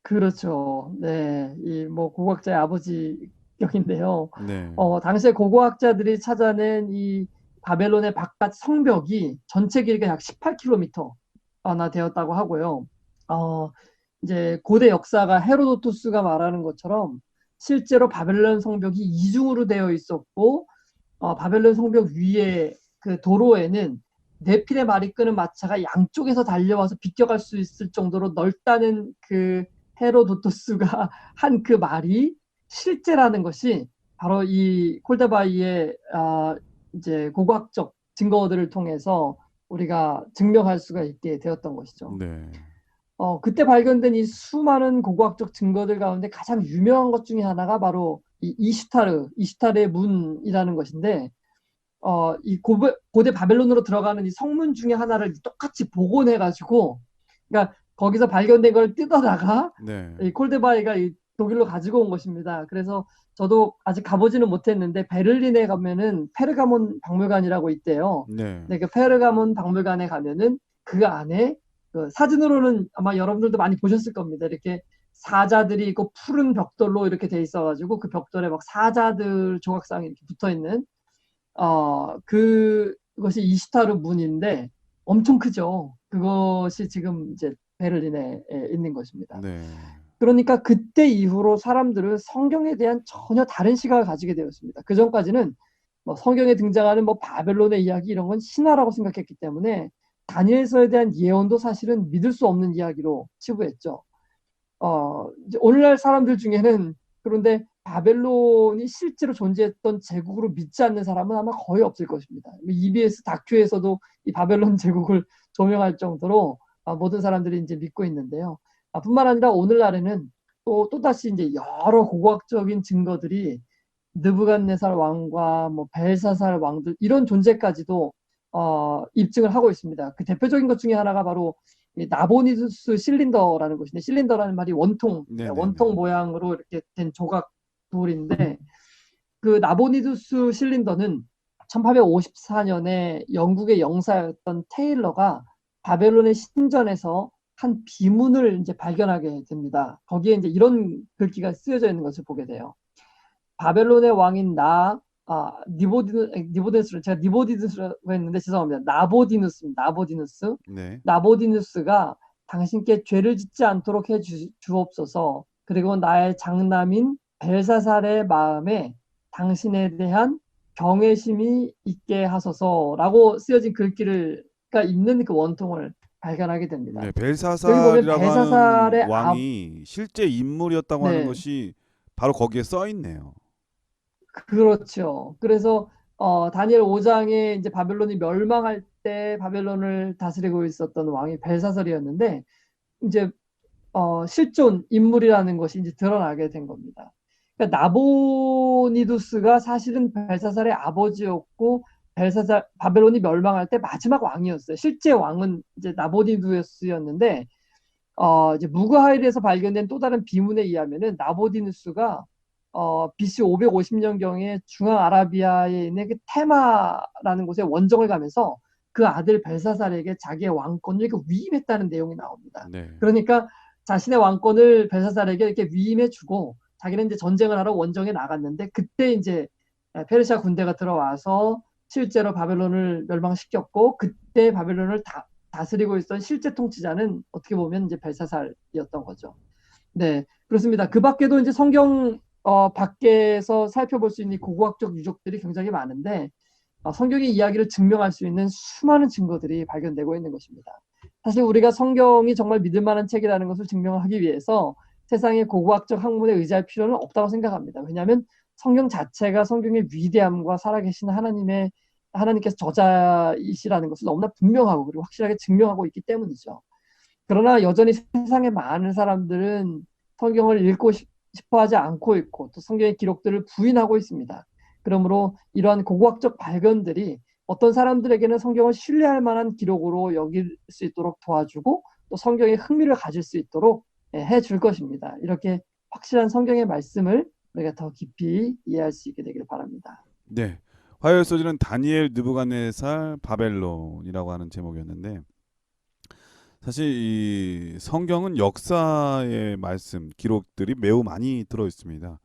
그렇죠. 네, 이 뭐 고고학자의 아버지격인데요.
네.
당시에 고고학자들이 찾아낸 이 바벨론의 바깥 성벽이 전체 길이가 약 18km나 되었다고 하고요. 어, 이제 고대 역사가 헤로도투스가 말하는 것처럼 실제로 바벨론 성벽이 이중으로 되어 있었고 바벨론 성벽 위에 그 도로에는 네필의 말이 끄는 마차가 양쪽에서 달려와서 비껴갈 수 있을 정도로 넓다는 그 헤로도토스가 한 그 말이 실제라는 것이 바로 이 콜다바이의 이제 고고학적 증거들을 통해서 우리가 증명할 수가 있게 되었던 것이죠.
네.
그때 발견된 이 수많은 고고학적 증거들 가운데 가장 유명한 것 중에 하나가 바로 이 이슈타르의 문이라는 것인데, 이 고대 바벨론으로 들어가는 이 성문 중에 하나를 똑같이 복원해가지고, 그러니까 거기서 발견된 걸 뜯어다가
네.
이 콜데바이가 이 독일로 가지고 온 것입니다. 그래서 저도 아직 가보지는 못했는데 베를린에 가면은 페르가몬 박물관이라고 있대요.
네.
근데 그 페르가몬 박물관에 가면은 그 안에 그 사진으로는 아마 여러분들도 많이 보셨을 겁니다. 이렇게 사자들이 있고 푸른 벽돌로 이렇게 돼 있어가지고 그 벽돌에 막 사자들 조각상이 이렇게 붙어 있는 그것이 이슈타르 문인데 엄청 크죠. 그것이 지금 이제 베를린에 있는 것입니다.
네.
그러니까 그때 이후로 사람들은 성경에 대한 전혀 다른 시각을 가지게 되었습니다. 그 전까지는 뭐 성경에 등장하는 뭐 바벨론의 이야기 이런 건 신화라고 생각했기 때문에 다니엘서에 대한 예언도 사실은 믿을 수 없는 이야기로 치부했죠. 이제 오늘날 사람들 중에는 그런데 바벨론이 실제로 존재했던 제국으로 믿지 않는 사람은 아마 거의 없을 것입니다. EBS 다큐에서도 이 바벨론 제국을 조명할 정도로 모든 사람들이 이제 믿고 있는데요. 뿐만 아니라 오늘날에는 또다시 이제 여러 고고학적인 증거들이 느부갓네살 왕과 뭐 벨사살 왕들 이런 존재까지도 입증을 하고 있습니다. 그 대표적인 것 중에 하나가 바로 이 나보니두스 실린더라는 것인데, 실린더라는 말이 원통
네네네.
모양으로 이렇게 된 조각 돌인데, 그 나보니두스 실린더는 1854년에 영국의 영사였던 테일러가 바벨론의 신전에서 한 비문을 이제 발견하게 됩니다. 거기에 이제 이런 글귀가 쓰여져 있는 것을 보게 돼요. 바벨론의 왕인 니보디누스를 제가 니보디누스라고 했는데 죄송합니다. 나보디누스입니다. 나보디누스.
네.
나보디누스가 당신께 죄를 짓지 않도록 해 주옵소서. 그리고 나의 장남인 벨사살의 마음에 당신에 대한 경외심이 있게 하소서라고 쓰여진 글귀가 있는 그 원통을 발견하게 됩니다.
네,
여기 보면
벨사살이라고 하는
벨사살의
왕이 실제 인물이었다고 하는
네,
것이 바로 거기에 써 있네요.
그렇죠. 그래서 다니엘 5장에 이제 바벨론이 멸망할 때 바벨론을 다스리고 있었던 왕이 벨사살이었는데, 이제 실존 인물이라는 것이 이제 드러나게 된 겁니다. 그러니까 나보니두스가 사실은 벨사살의 아버지였고, 바벨론이 멸망할 때 마지막 왕이었어요. 실제 왕은 이제 나보니두스였는데, 이제 무그하일에서 발견된 또 다른 비문에 의하면은 나보디누스가 BC 550년경에 중앙아라비아에 있는 그 테마라는 곳에 원정을 가면서 그 아들 벨사살에게 자기의 왕권을 이렇게 위임했다는 내용이 나옵니다.
네.
그러니까 자신의 왕권을 벨사살에게 이렇게 위임해주고 자기는 이제 전쟁을 하러 원정에 나갔는데, 그때 이제 페르시아 군대가 들어와서 실제로 바벨론을 멸망시켰고, 그때 바벨론을 다스리고 있던 실제 통치자는 어떻게 보면 이제 벨사살이었던 거죠. 네, 그렇습니다. 그 밖에도 이제 성경 밖에서 살펴볼 수 있는 고고학적 유적들이 굉장히 많은데, 성경의 이야기를 증명할 수 있는 수많은 증거들이 발견되고 있는 것입니다. 사실 우리가 성경이 정말 믿을 만한 책이라는 것을 증명하기 위해서 세상의 고고학적 학문에 의지할 필요는 없다고 생각합니다. 왜냐하면 성경 자체가 성경의 위대함과 살아계신 하나님께서 저자이시라는 것을 너무나 분명하고 그리고 확실하게 증명하고 있기 때문이죠. 그러나 여전히 세상의 많은 사람들은 성경을 읽고 싶어 하지 않고 있고 또 성경의 기록들을 부인하고 있습니다. 그러므로 이러한 고고학적 발견들이 어떤 사람들에게는 성경을 신뢰할 만한 기록으로 여길 수 있도록 도와주고 또 성경에 흥미를 가질 수 있도록 해줄 것입니다. 이렇게 확실한 성경의 말씀을 우리가 더 깊이 이해할 수 있게 되길 바랍니다.
네. 화요일 소지는 다니엘 느부갓네살 바벨론이라고 하는 제목이었는데, 사실 이 성경은 역사의 말씀, 기록들이 매우 많이 들어 있습니다.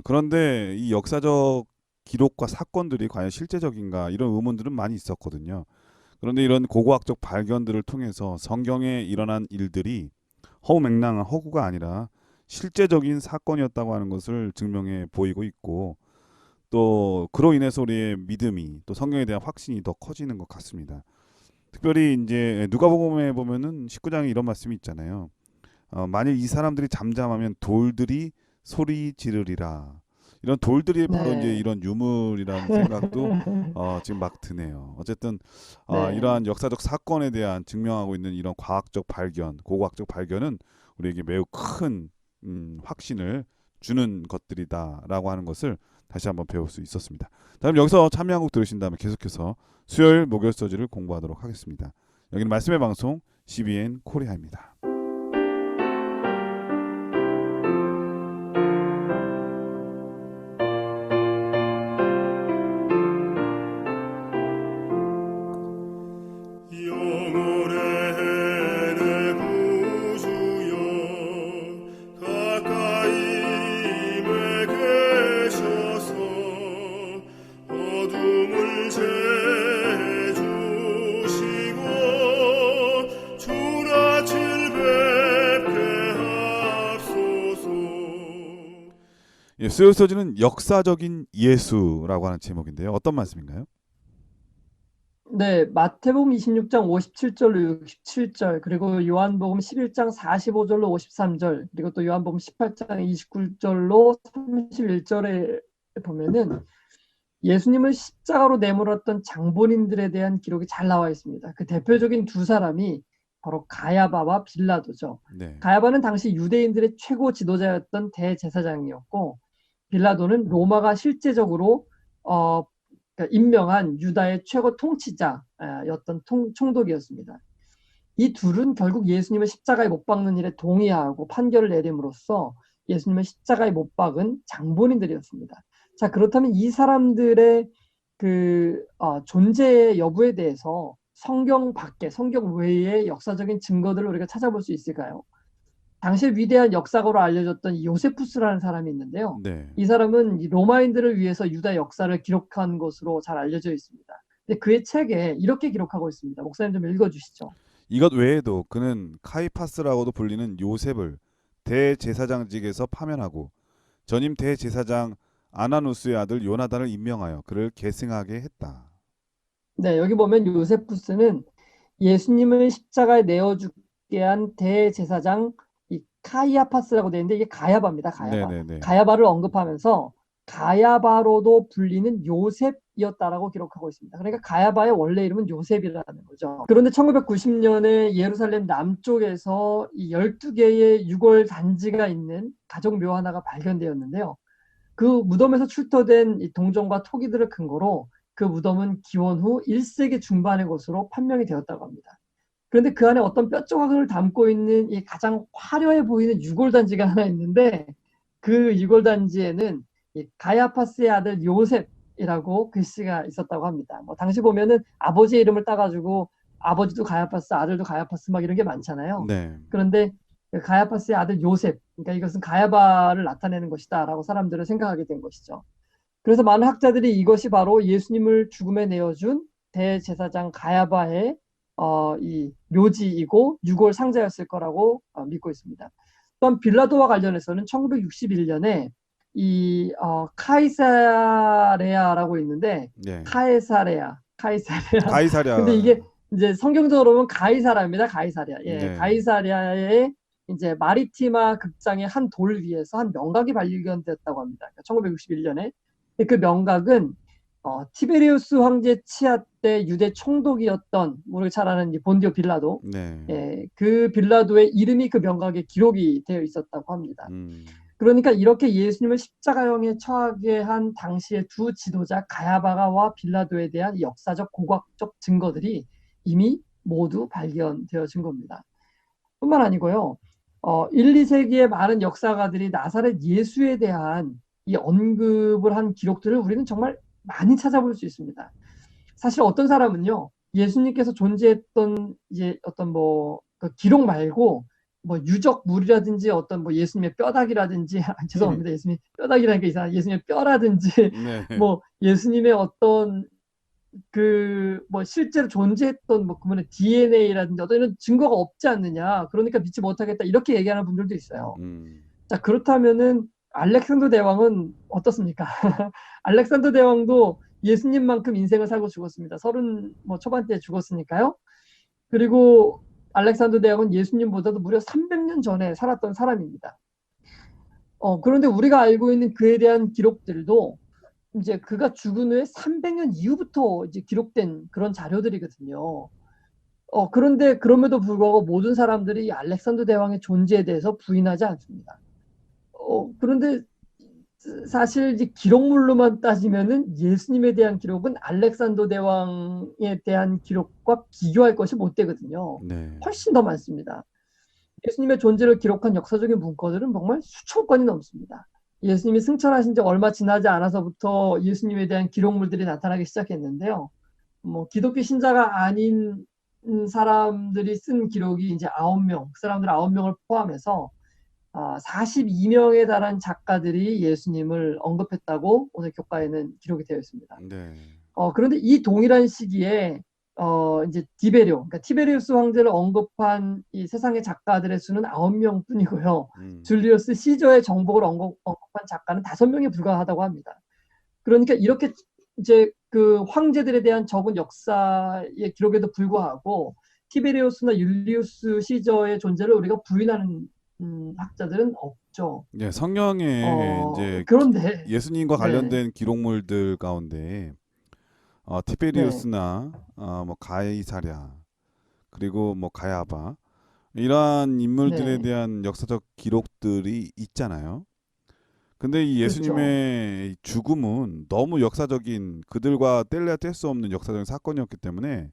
그런데 이 역사적 기록과 사건들이 과연 실제적인가 이런 의문들은 많이 있었거든요. 그런데 이런 고고학적 발견들을 통해서 성경에 일어난 일들이 허무맹랑한 허구가 아니라 실제적인 사건이었다고 하는 것을 증명해 보이고 있고, 또 그로 인해서 우리의 믿음이 또 성경에 대한 확신이 더 커지는 것 같습니다. 특별히 이제 누가복음에 보면은 19장에 이런 말씀이 있잖아요. 만일 이 사람들이 잠잠하면 돌들이 소리 지르리라. 이런 돌들이 바로 이제
네.
이런 유물이라는 생각도 지금 막 드네요. 어쨌든
네.
이러한 역사적 사건에 대한 증명하고 있는 이런 과학적 발견, 고고학적 발견은 우리에게 매우 큰 확신을 주는 것들이다라고 하는 것을 다시 한번 배울 수 있었습니다. 다음 여기서 참여 한곡 들으신 다음에 계속해서 수요일 목요일 서지를 공부하도록 하겠습니다. 여기는 말씀의 방송 CBN 코리아입니다. 예, 수요일 서지는 역사적인 예수라고 하는 제목인데요. 어떤 말씀인가요?
네, 마태복음 26장 57절로 67절, 그리고 요한복음 11장 45절로 53절, 그리고 또 요한복음 18장 29절로 31절에 보면은 예수님을 십자가로 내몰았던 장본인들에 대한 기록이 잘 나와 있습니다. 그 대표적인 두 사람이 바로 가야바와 빌라도죠.
네.
가야바는 당시 유대인들의 최고 지도자였던 대제사장이었고, 빌라도는 로마가 실제적으로 그러니까 임명한 유다의 최고 통치자였던 총독이었습니다. 이 둘은 결국 예수님을 십자가에 못 박는 일에 동의하고 판결을 내림으로써 예수님을 십자가에 못 박은 장본인들이었습니다. 자, 그렇다면 이 사람들의 그 존재 여부에 대해서 성경 밖에, 성경 외의 역사적인 증거들을 우리가 찾아볼 수 있을까요? 당시에 위대한 역사가로 알려졌던 요세푸스라는 사람이 있는데요.
네.
이 사람은 로마인들을 위해서 유다 역사를 기록한 것으로 잘 알려져 있습니다. 근데 그의 책에 이렇게 기록하고 있습니다. 목사님 좀 읽어주시죠.
이것 외에도 그는 카이파스라고도 불리는 요셉을 대제사장직에서 파면하고 전임 대제사장 아나누스의 아들 요나단을 임명하여 그를 계승하게 했다.
네, 여기 보면 요세푸스는 예수님을 십자가에 내어죽게 한 대제사장 이 카이아파스라고 되어 있는데 이게 가야바입니다. 가야바.
네네네.
가야바를 언급하면서 가야바로도 불리는 요셉이었다라고 기록하고 있습니다. 그러니까 가야바의 원래 이름은 요셉이라는 거죠. 그런데 1990년에 예루살렘 남쪽에서 이 12개의 유골 단지가 있는 가족묘 하나가 발견되었는데요. 그 무덤에서 출토된 이 동전과 토기들을 근거로 그 무덤은 기원 후 1세기 중반의 것으로 판명이 되었다고 합니다. 그런데 그 안에 어떤 뼈 조각을 담고 있는 이 가장 화려해 보이는 유골단지가 하나 있는데 그 유골단지에는 이 가야파스의 아들 요셉이라고 글씨가 있었다고 합니다. 뭐 당시 보면은 아버지의 이름을 따가지고 아버지도 가야파스, 아들도 가야파스 막 이런 게 많잖아요.
네.
그런데 가야파스의 아들 요셉, 그러니까 이것은 가야바를 나타내는 것이다라고 사람들은 생각하게 된 것이죠. 그래서 많은 학자들이 이것이 바로 예수님을 죽음에 내어준 대제사장 가야바의 이 묘지이고 유골 상자였을 거라고 믿고 있습니다. 또한 빌라도와 관련해서는 1961년에 이 카이사레아라고 있는데
네.
카이사레아.
가이사랴.
근데 이게 이제 성경적으로 보면 가이사라입니다. 가이사랴. 예,
네.
가이사랴의 이제 마리티마 극장의 한 돌 위에서 한 명각이 발견됐다고 합니다. 그러니까 1961년에 그 명각은 티베리우스 황제 치하 때 유대 총독이었던 우리가 잘 아는 본디오 빌라도,
네.
예, 그 빌라도의 이름이 그 명각에 기록이 되어 있었다고 합니다. 그러니까 이렇게 예수님을 십자가형에 처하게 한 당시의 두 지도자 가야바가와 빌라도에 대한 역사적 고고학적 증거들이 이미 모두 발견되어진 겁니다. 뿐만 아니고요. 1, 2세기의 많은 역사가들이 나사렛 예수에 대한 이 언급을 한 기록들을 우리는 정말 많이 찾아볼 수 있습니다. 사실 어떤 사람은요, 예수님께서 존재했던 이제 어떤 그 기록 말고 뭐 유적물이라든지 어떤 뭐 예수님의 뼈다귀라든지 죄송합니다. 예수님 뼈다귀라는 게 이상해. 예수님의 뼈라든지
네.
뭐 예수님의 어떤 그 뭐 실제로 존재했던 뭐 그분의 DNA라든지 어떤 이런 증거가 없지 않느냐. 그러니까 믿지 못하겠다. 이렇게 얘기하는 분들도 있어요. 자, 그렇다면은 알렉산더 대왕은 어떻습니까? 알렉산더 대왕도 예수님만큼 인생을 살고 죽었습니다. 30 뭐 초반대에 죽었으니까요. 그리고 알렉산더 대왕은 예수님보다도 무려 300년 전에 살았던 사람입니다. 그런데 우리가 알고 있는 그에 대한 기록들도 이제 그가 죽은 후에 300년 이후부터 이제 기록된 그런 자료들이거든요. 그런데 그럼에도 불구하고 모든 사람들이 알렉산더 대왕의 존재에 대해서 부인하지 않습니다. 그런데 사실 이제 기록물로만 따지면은 예수님에 대한 기록은 알렉산더 대왕에 대한 기록과 비교할 것이 못 되거든요.
네.
훨씬 더 많습니다. 예수님의 존재를 기록한 역사적인 문건들은 정말 수천 건이 넘습니다. 예수님이 승천하신 지 얼마 지나지 않아서부터 예수님에 대한 기록물들이 나타나기 시작했는데요. 뭐 기독교 신자가 아닌 사람들이 쓴 기록이 이제 9명, 그 사람들 9명을 포함해서 42명에 달한 작가들이 예수님을 언급했다고 오늘 교과에는 기록이 되어 있습니다.
네.
그런데 이 동일한 시기에 이제 그러니까 티베리우스 황제를 언급한 이 세상의 작가들의 수는 9명 뿐이고요. 줄리우스 시저의 정복을 언급한 작가는 5명에 불과하다고 합니다. 그러니까 이렇게 이제 그 황제들에 대한 적은 역사의 기록에도 불구하고 티베리우스나 율리우스 시저의 존재를 우리가 부인하는 학자들은 없죠.
예, 성경에
그런데
예수님과
네,
관련된 기록물들 가운데
네,
티베리우스나 뭐 가이사랴 그리고 뭐 가야바 이러한 인물들에
네,
대한 역사적 기록들이 있잖아요. 근데 이
그렇죠.
예수님의 죽음은 너무 역사적인 그들과 뗄래야 뗄 수 없는 역사적인 사건이었기 때문에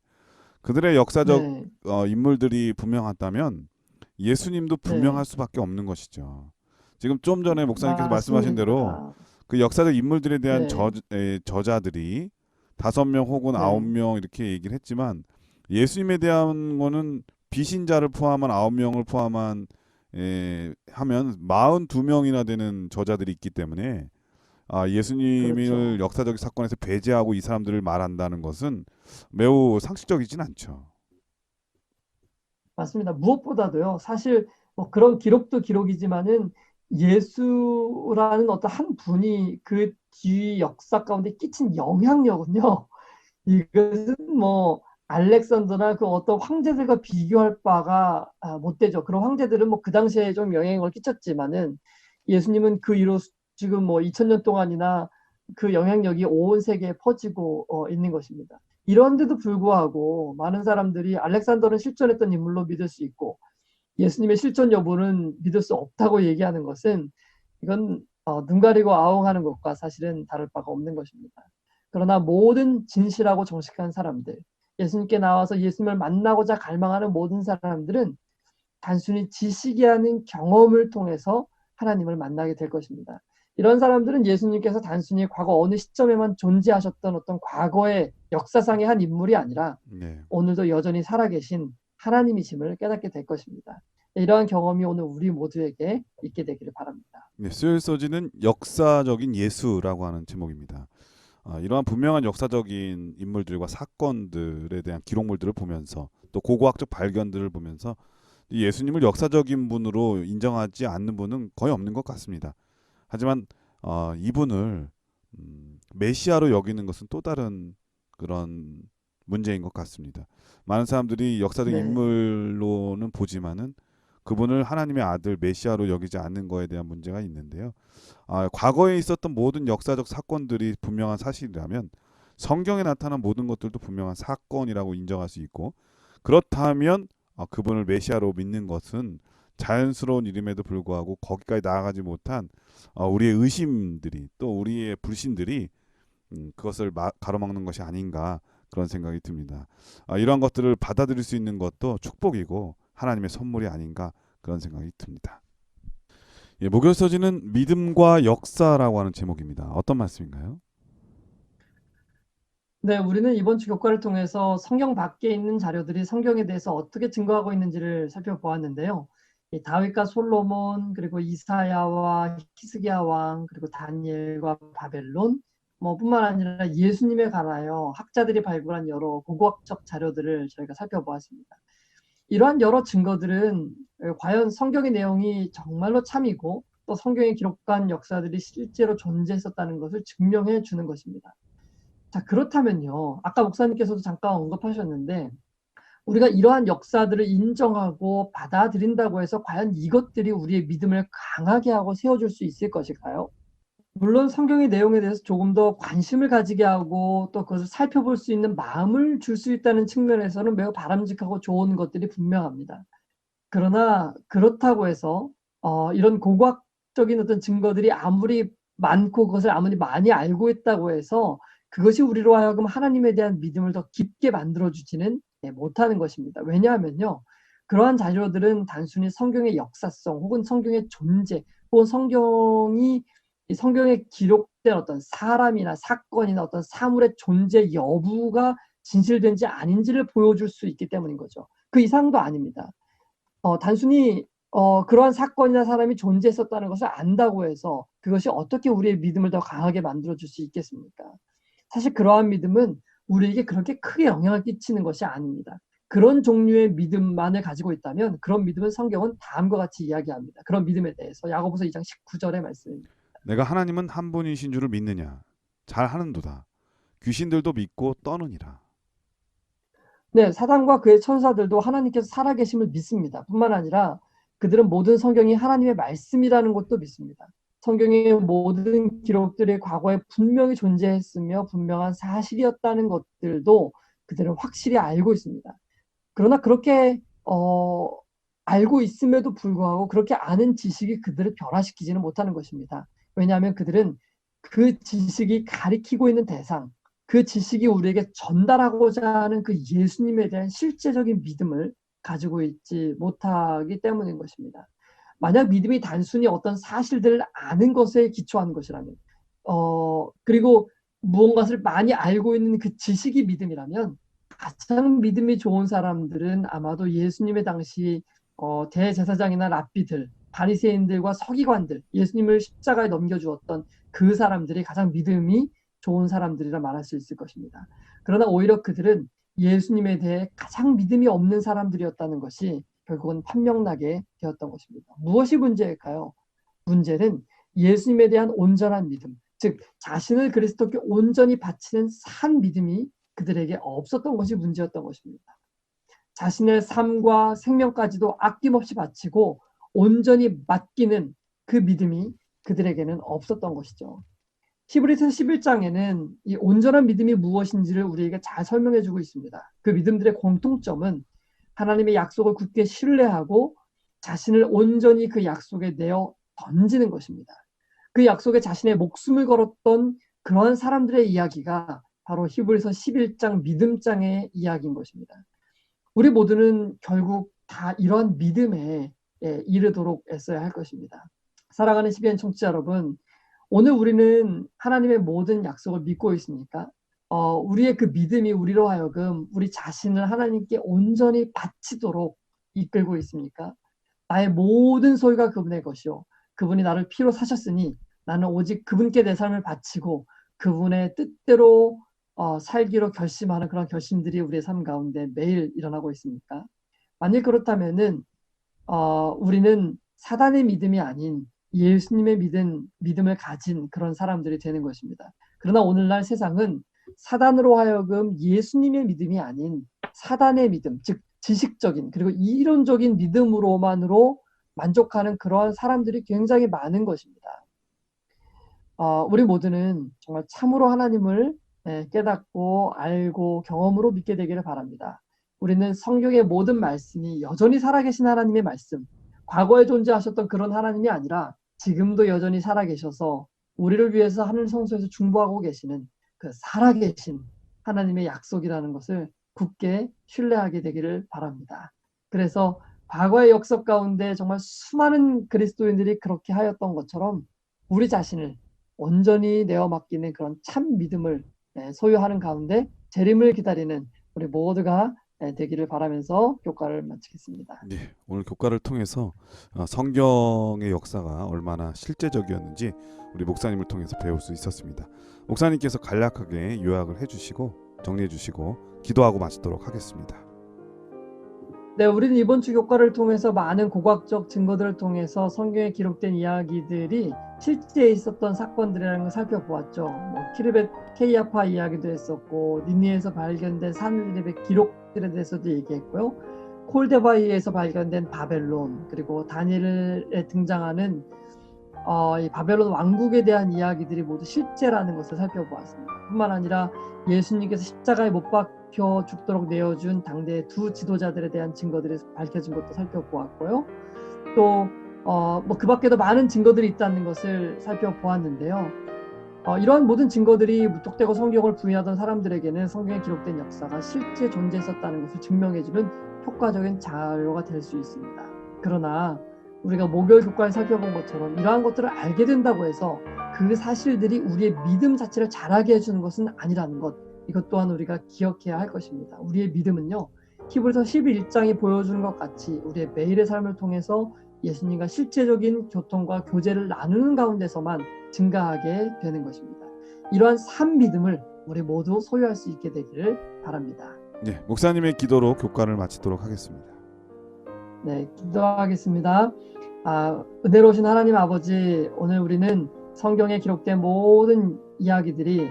그들의 역사적
네,
인물들이 분명하다면 예수님도
네,
분명할 수밖에 없는 것이죠. 지금 좀 전에 목사님께서 말씀하신 대로
맞습니다.
그 역사적 인물들에 대한
네,
저자들이 5명 혹은 아홉
네,
명 이렇게 얘기를 했지만 예수님에 대한 거는 비신자를 포함한 9명을 포함한 하면 42명이나 되는 저자들이 있기 때문에 예수님을
그렇죠.
역사적 사건에서 배제하고 이 사람들을 말한다는 것은 매우 상식적이진 않죠.
맞습니다. 무엇보다도요, 사실 뭐 그런 기록도 기록이지만은 예수라는 어떤 한 분이 그 뒤 역사 가운데 끼친 영향력은요, 이것은 뭐 알렉산더나 그 어떤 황제들과 비교할 바가 못 되죠. 그런 황제들은 뭐 그 당시에 좀 영향을 끼쳤지만은 예수님은 그 이후 지금 뭐 2000년 동안이나 그 영향력이 온 세계에 퍼지고 있는 것입니다. 이런데도 불구하고 많은 사람들이 알렉산더는 실존했던 인물로 믿을 수 있고 예수님의 실존 여부는 믿을 수 없다고 얘기하는 것은 이건 눈 가리고 아웅하는 것과 사실은 다를 바가 없는 것입니다. 그러나 모든 진실하고 정직한 사람들, 예수님께 나와서 예수님을 만나고자 갈망하는 모든 사람들은 단순히 지식이 아닌 경험을 통해서 하나님을 만나게 될 것입니다. 이런 사람들은 예수님께서 단순히 과거 어느 시점에만 존재하셨던 어떤 과거의 역사상의 한 인물이 아니라
네.
오늘도 여전히 살아계신 하나님이심을 깨닫게 될 것입니다. 이러한 경험이 오늘 우리 모두에게 있게 되기를 바랍니다.
네, 수요일 소지는 역사적인 예수라고 하는 제목입니다. 이러한 분명한 역사적인 인물들과 사건들에 대한 기록물들을 보면서 또 고고학적 발견들을 보면서 이 예수님을 역사적인 분으로 인정하지 않는 분은 거의 없는 것 같습니다. 하지만 이분을 메시아로 여기는 것은 또 다른 그런 문제인 것 같습니다. 많은 사람들이 역사적
네,
인물로는 보지만은 그분을 하나님의 아들 메시아로 여기지 않는 거에 대한 문제가 있는데요. 과거에 있었던 모든 역사적 사건들이 분명한 사실이라면 성경에 나타난 모든 것들도 분명한 사건이라고 인정할 수 있고 그렇다면 그분을 메시아로 믿는 것은 자연스러운 일임에도 불구하고 거기까지 나아가지 못한 우리의 의심들이 또 우리의 불신들이 그것을 가로막는 것이 아닌가 그런 생각이 듭니다. 이러한 것들을 받아들일 수 있는 것도 축복이고 하나님의 선물이 아닌가 그런 생각이 듭니다. 예, 목요서지는 믿음과 역사라고 하는 제목입니다. 어떤 말씀인가요?
네, 우리는 이번 주 교과를 통해서 성경 밖에 있는 자료들이 성경에 대해서 어떻게 증거하고 있는지를 살펴보았는데요. 이 다윗과 솔로몬, 그리고 이사야와 히스기야 왕, 그리고 다니엘과 바벨론, 뭐 뿐만 아니라 예수님에 관하여 학자들이 발굴한 여러 고고학적 자료들을 저희가 살펴보았습니다. 이러한 여러 증거들은 과연 성경의 내용이 정말로 참이고 또 성경에 기록한 역사들이 실제로 존재했었다는 것을 증명해 주는 것입니다. 자, 그렇다면요. 아까 목사님께서도 잠깐 언급하셨는데 우리가 이러한 역사들을 인정하고 받아들인다고 해서 과연 이것들이 우리의 믿음을 강하게 하고 세워줄 수 있을 것일까요? 물론 성경의 내용에 대해서 조금 더 관심을 가지게 하고 또 그것을 살펴볼 수 있는 마음을 줄 수 있다는 측면에서는 매우 바람직하고 좋은 것들이 분명합니다. 그러나 그렇다고 해서 이런 고고학적인 어떤 증거들이 아무리 많고 그것을 아무리 많이 알고 있다고 해서 그것이 우리로 하여금 하나님에 대한 믿음을 더 깊게 만들어주지는 못하는 것입니다. 왜냐하면요. 그러한 자료들은 단순히 성경의 역사성 혹은 성경의 존재 혹은 성경에 기록된 어떤 사람이나 사건이나 어떤 사물의 존재 여부가 진실된지 아닌지를 보여줄 수 있기 때문인 거죠. 그 이상도 아닙니다. 단순히 그러한 사건이나 사람이 존재했었다는 것을 안다고 해서 그것이 어떻게 우리의 믿음을 더 강하게 만들어줄 수 있겠습니까? 사실 그러한 믿음은 우리에게 그렇게 크게 영향을 끼치는 것이 아닙니다. 그런 종류의 믿음만을 가지고 있다면 그런 믿음은 성경은 다음과 같이 이야기합니다. 그런 믿음에 대해서 야고보서 2장 19절의 말씀입니다.
내가 하나님은 한 분이신 줄을 믿느냐? 잘 하는도다. 귀신들도 믿고 떠느니라.
네, 사단과 그의 천사들도 하나님께서 살아계심을 믿습니다. 뿐만 아니라 그들은 모든 성경이 하나님의 말씀이라는 것도 믿습니다. 성경의 모든 기록들이 과거에 분명히 존재했으며 분명한 사실이었다는 것들도 그들은 확실히 알고 있습니다. 그러나 그렇게 알고 있음에도 불구하고 그렇게 아는 지식이 그들을 변화시키지는 못하는 것입니다. 왜냐하면 그들은 그 지식이 가리키고 있는 대상, 그 지식이 우리에게 전달하고자 하는 그 예수님에 대한 실제적인 믿음을 가지고 있지 못하기 때문인 것입니다. 만약 믿음이 단순히 어떤 사실들을 아는 것에 기초한 것이라면, 그리고 무언가를 많이 알고 있는 그 지식이 믿음이라면, 가장 믿음이 좋은 사람들은 아마도 예수님의 당시 대제사장이나 랍비들, 바리새인들과 서기관들, 예수님을 십자가에 넘겨주었던 그 사람들이 가장 믿음이 좋은 사람들이라 말할 수 있을 것입니다. 그러나 오히려 그들은 예수님에 대해 가장 믿음이 없는 사람들이었다는 것이 결국은 판명나게 되었던 것입니다. 무엇이 문제일까요? 문제는 예수님에 대한 온전한 믿음, 즉 자신을 그리스도께 온전히 바치는 산 믿음이 그들에게 없었던 것이 문제였던 것입니다. 자신의 삶과 생명까지도 아낌없이 바치고 온전히 맡기는 그 믿음이 그들에게는 없었던 것이죠. 히브리서 11장에는 이 온전한 믿음이 무엇인지를 우리에게 잘 설명해주고 있습니다. 그 믿음들의 공통점은 하나님의 약속을 굳게 신뢰하고 자신을 온전히 그 약속에 내어 던지는 것입니다. 그 약속에 자신의 목숨을 걸었던 그러한 사람들의 이야기가 바로 히브리서 11장 믿음장의 이야기인 것입니다. 우리 모두는 결국 다 이러한 믿음에 이르도록 애써야 할 것입니다. 사랑하는 CBN 청취자 여러분, 오늘 우리는 하나님의 모든 약속을 믿고 있습니까? 우리의 그 믿음이 우리로 하여금 우리 자신을 하나님께 온전히 바치도록 이끌고 있습니까? 나의 모든 소유가 그분의 것이요. 그분이 나를 피로 사셨으니 나는 오직 그분께 내 삶을 바치고 그분의 뜻대로 살기로 결심하는 그런 결심들이 우리의 삶 가운데 매일 일어나고 있습니까? 만일 그렇다면은 우리는 사단의 믿음이 아닌 예수님의 믿음을 가진 그런 사람들이 되는 것입니다. 그러나 오늘날 세상은 사단으로 하여금 예수님의 믿음이 아닌 사단의 믿음, 즉 지식적인 그리고 이론적인 믿음으로만으로 만족하는 그러한 사람들이 굉장히 많은 것입니다. 우리 모두는 정말 참으로 하나님을 깨닫고 알고 경험으로 믿게 되기를 바랍니다. 우리는 성경의 모든 말씀이 여전히 살아계신 하나님의 말씀, 과거에 존재하셨던 그런 하나님이 아니라 지금도 여전히 살아계셔서 우리를 위해서 하늘 성소에서 중보하고 계시는 그 살아계신 하나님의 약속이라는 것을 굳게 신뢰하게 되기를 바랍니다. 그래서 과거의 역사 가운데 정말 수많은 그리스도인들이 그렇게 하였던 것처럼 우리 자신을 온전히 내어 맡기는 그런 참 믿음을 소유하는 가운데 재림을 기다리는 우리 모두가 되기를 바라면서 교과를 마치겠습니다.
네, 오늘 교과를 통해서 성경의 역사가 얼마나 실제적이었는지 우리 목사님을 통해서 배울 수 있었습니다. 목사님께서 간략하게 요약을 해주시고 정리해주시고 기도하고 마치도록 하겠습니다.
네, 우리는 이번 주 교과를 통해서 많은 고고학적 증거들을 통해서 성경에 기록된 이야기들이 실제 있었던 사건들이라는 걸 살펴보았죠. 키르벳 케이아파 이야기도 했었고 니느웨에서 발견된 산리립의 기록들에 대해서도 얘기했고요. 콜데바이에서 발견된 바벨론, 그리고 다니엘에 등장하는 이 바벨론 왕국에 대한 이야기들이 모두 실제라는 것을 살펴보았습니다. 뿐만 아니라 예수님께서 십자가에 못 박혀 죽도록 내어준 당대의 두 지도자들에 대한 증거들이 밝혀진 것도 살펴보았고요. 또 그 밖에도 많은 증거들이 있다는 것을 살펴보았는데요. 이러한 모든 증거들이 무턱대고 성경을 부인하던 사람들에게는 성경에 기록된 역사가 실제 존재했었다는 것을 증명해주는 효과적인 자료가 될 수 있습니다. 그러나 우리가 목요일 교과를 살펴본 것처럼 이러한 것들을 알게 된다고 해서 그 사실들이 우리의 믿음 자체를 자라게 해주는 것은 아니라는 것, 이것 또한 우리가 기억해야 할 것입니다. 우리의 믿음은요, 히브리서 11장이 보여주는 것 같이 우리의 매일의 삶을 통해서 예수님과 실제적인 교통과 교제를 나누는 가운데서만 증가하게 되는 것입니다. 이러한 산 믿음을 우리 모두 소유할 수 있게 되기를 바랍니다.
네, 목사님의 기도로 교과를 마치도록 하겠습니다.
네, 기도하겠습니다. 은혜로우신 하나님 아버지, 오늘 우리는 성경에 기록된 모든 이야기들이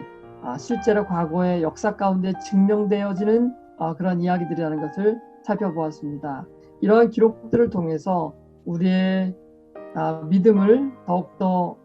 실제로 과거의 역사 가운데 증명되어지는 그런 이야기들이라는 것을 살펴보았습니다. 이러한 기록들을 통해서 우리의 믿음을 더욱더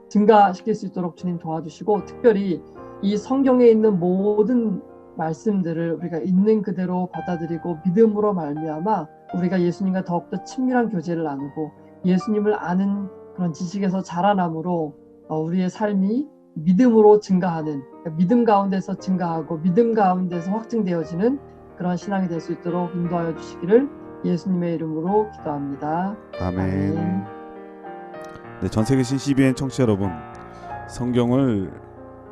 증가시킬 수 있도록 주님 도와주시고, 특별히 이 성경에 있는 모든 말씀들을 우리가 있는 그대로 받아들이고 믿음으로 말미암아 우리가 예수님과 더욱더 친밀한 교제를 나누고 예수님을 아는 그런 지식에서 자라남으로 우리의 삶이 믿음으로 증가하는, 믿음 가운데서 증가하고 믿음 가운데서 확증되어지는 그런 신앙이 될 수 있도록 인도하여 주시기를 예수님의 이름으로 기도합니다.
아멘.
아멘.
네, 전 세계 CBN 청취자 여러분, 성경을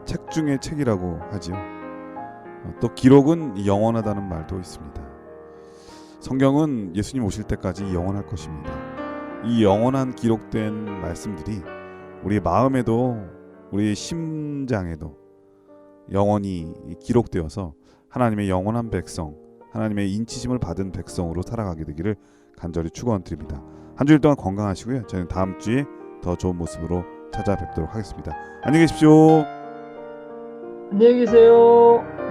책 중의 책이라고 하지요. 또 기록은 영원하다는 말도 있습니다. 성경은 예수님 오실 때까지 영원할 것입니다. 이 영원한 기록된 말씀들이 우리 마음에도 우리 심장에도 영원히 기록되어서 하나님의 영원한 백성, 하나님의 인치심을 받은 백성으로 살아가게 되기를 간절히 축원드립니다. 한 주일 동안 건강하시고요. 저희는 다음 주에 더 좋은 모습으로 찾아뵙도록 하겠습니다. 안녕히 계십시오.
안녕히 계세요.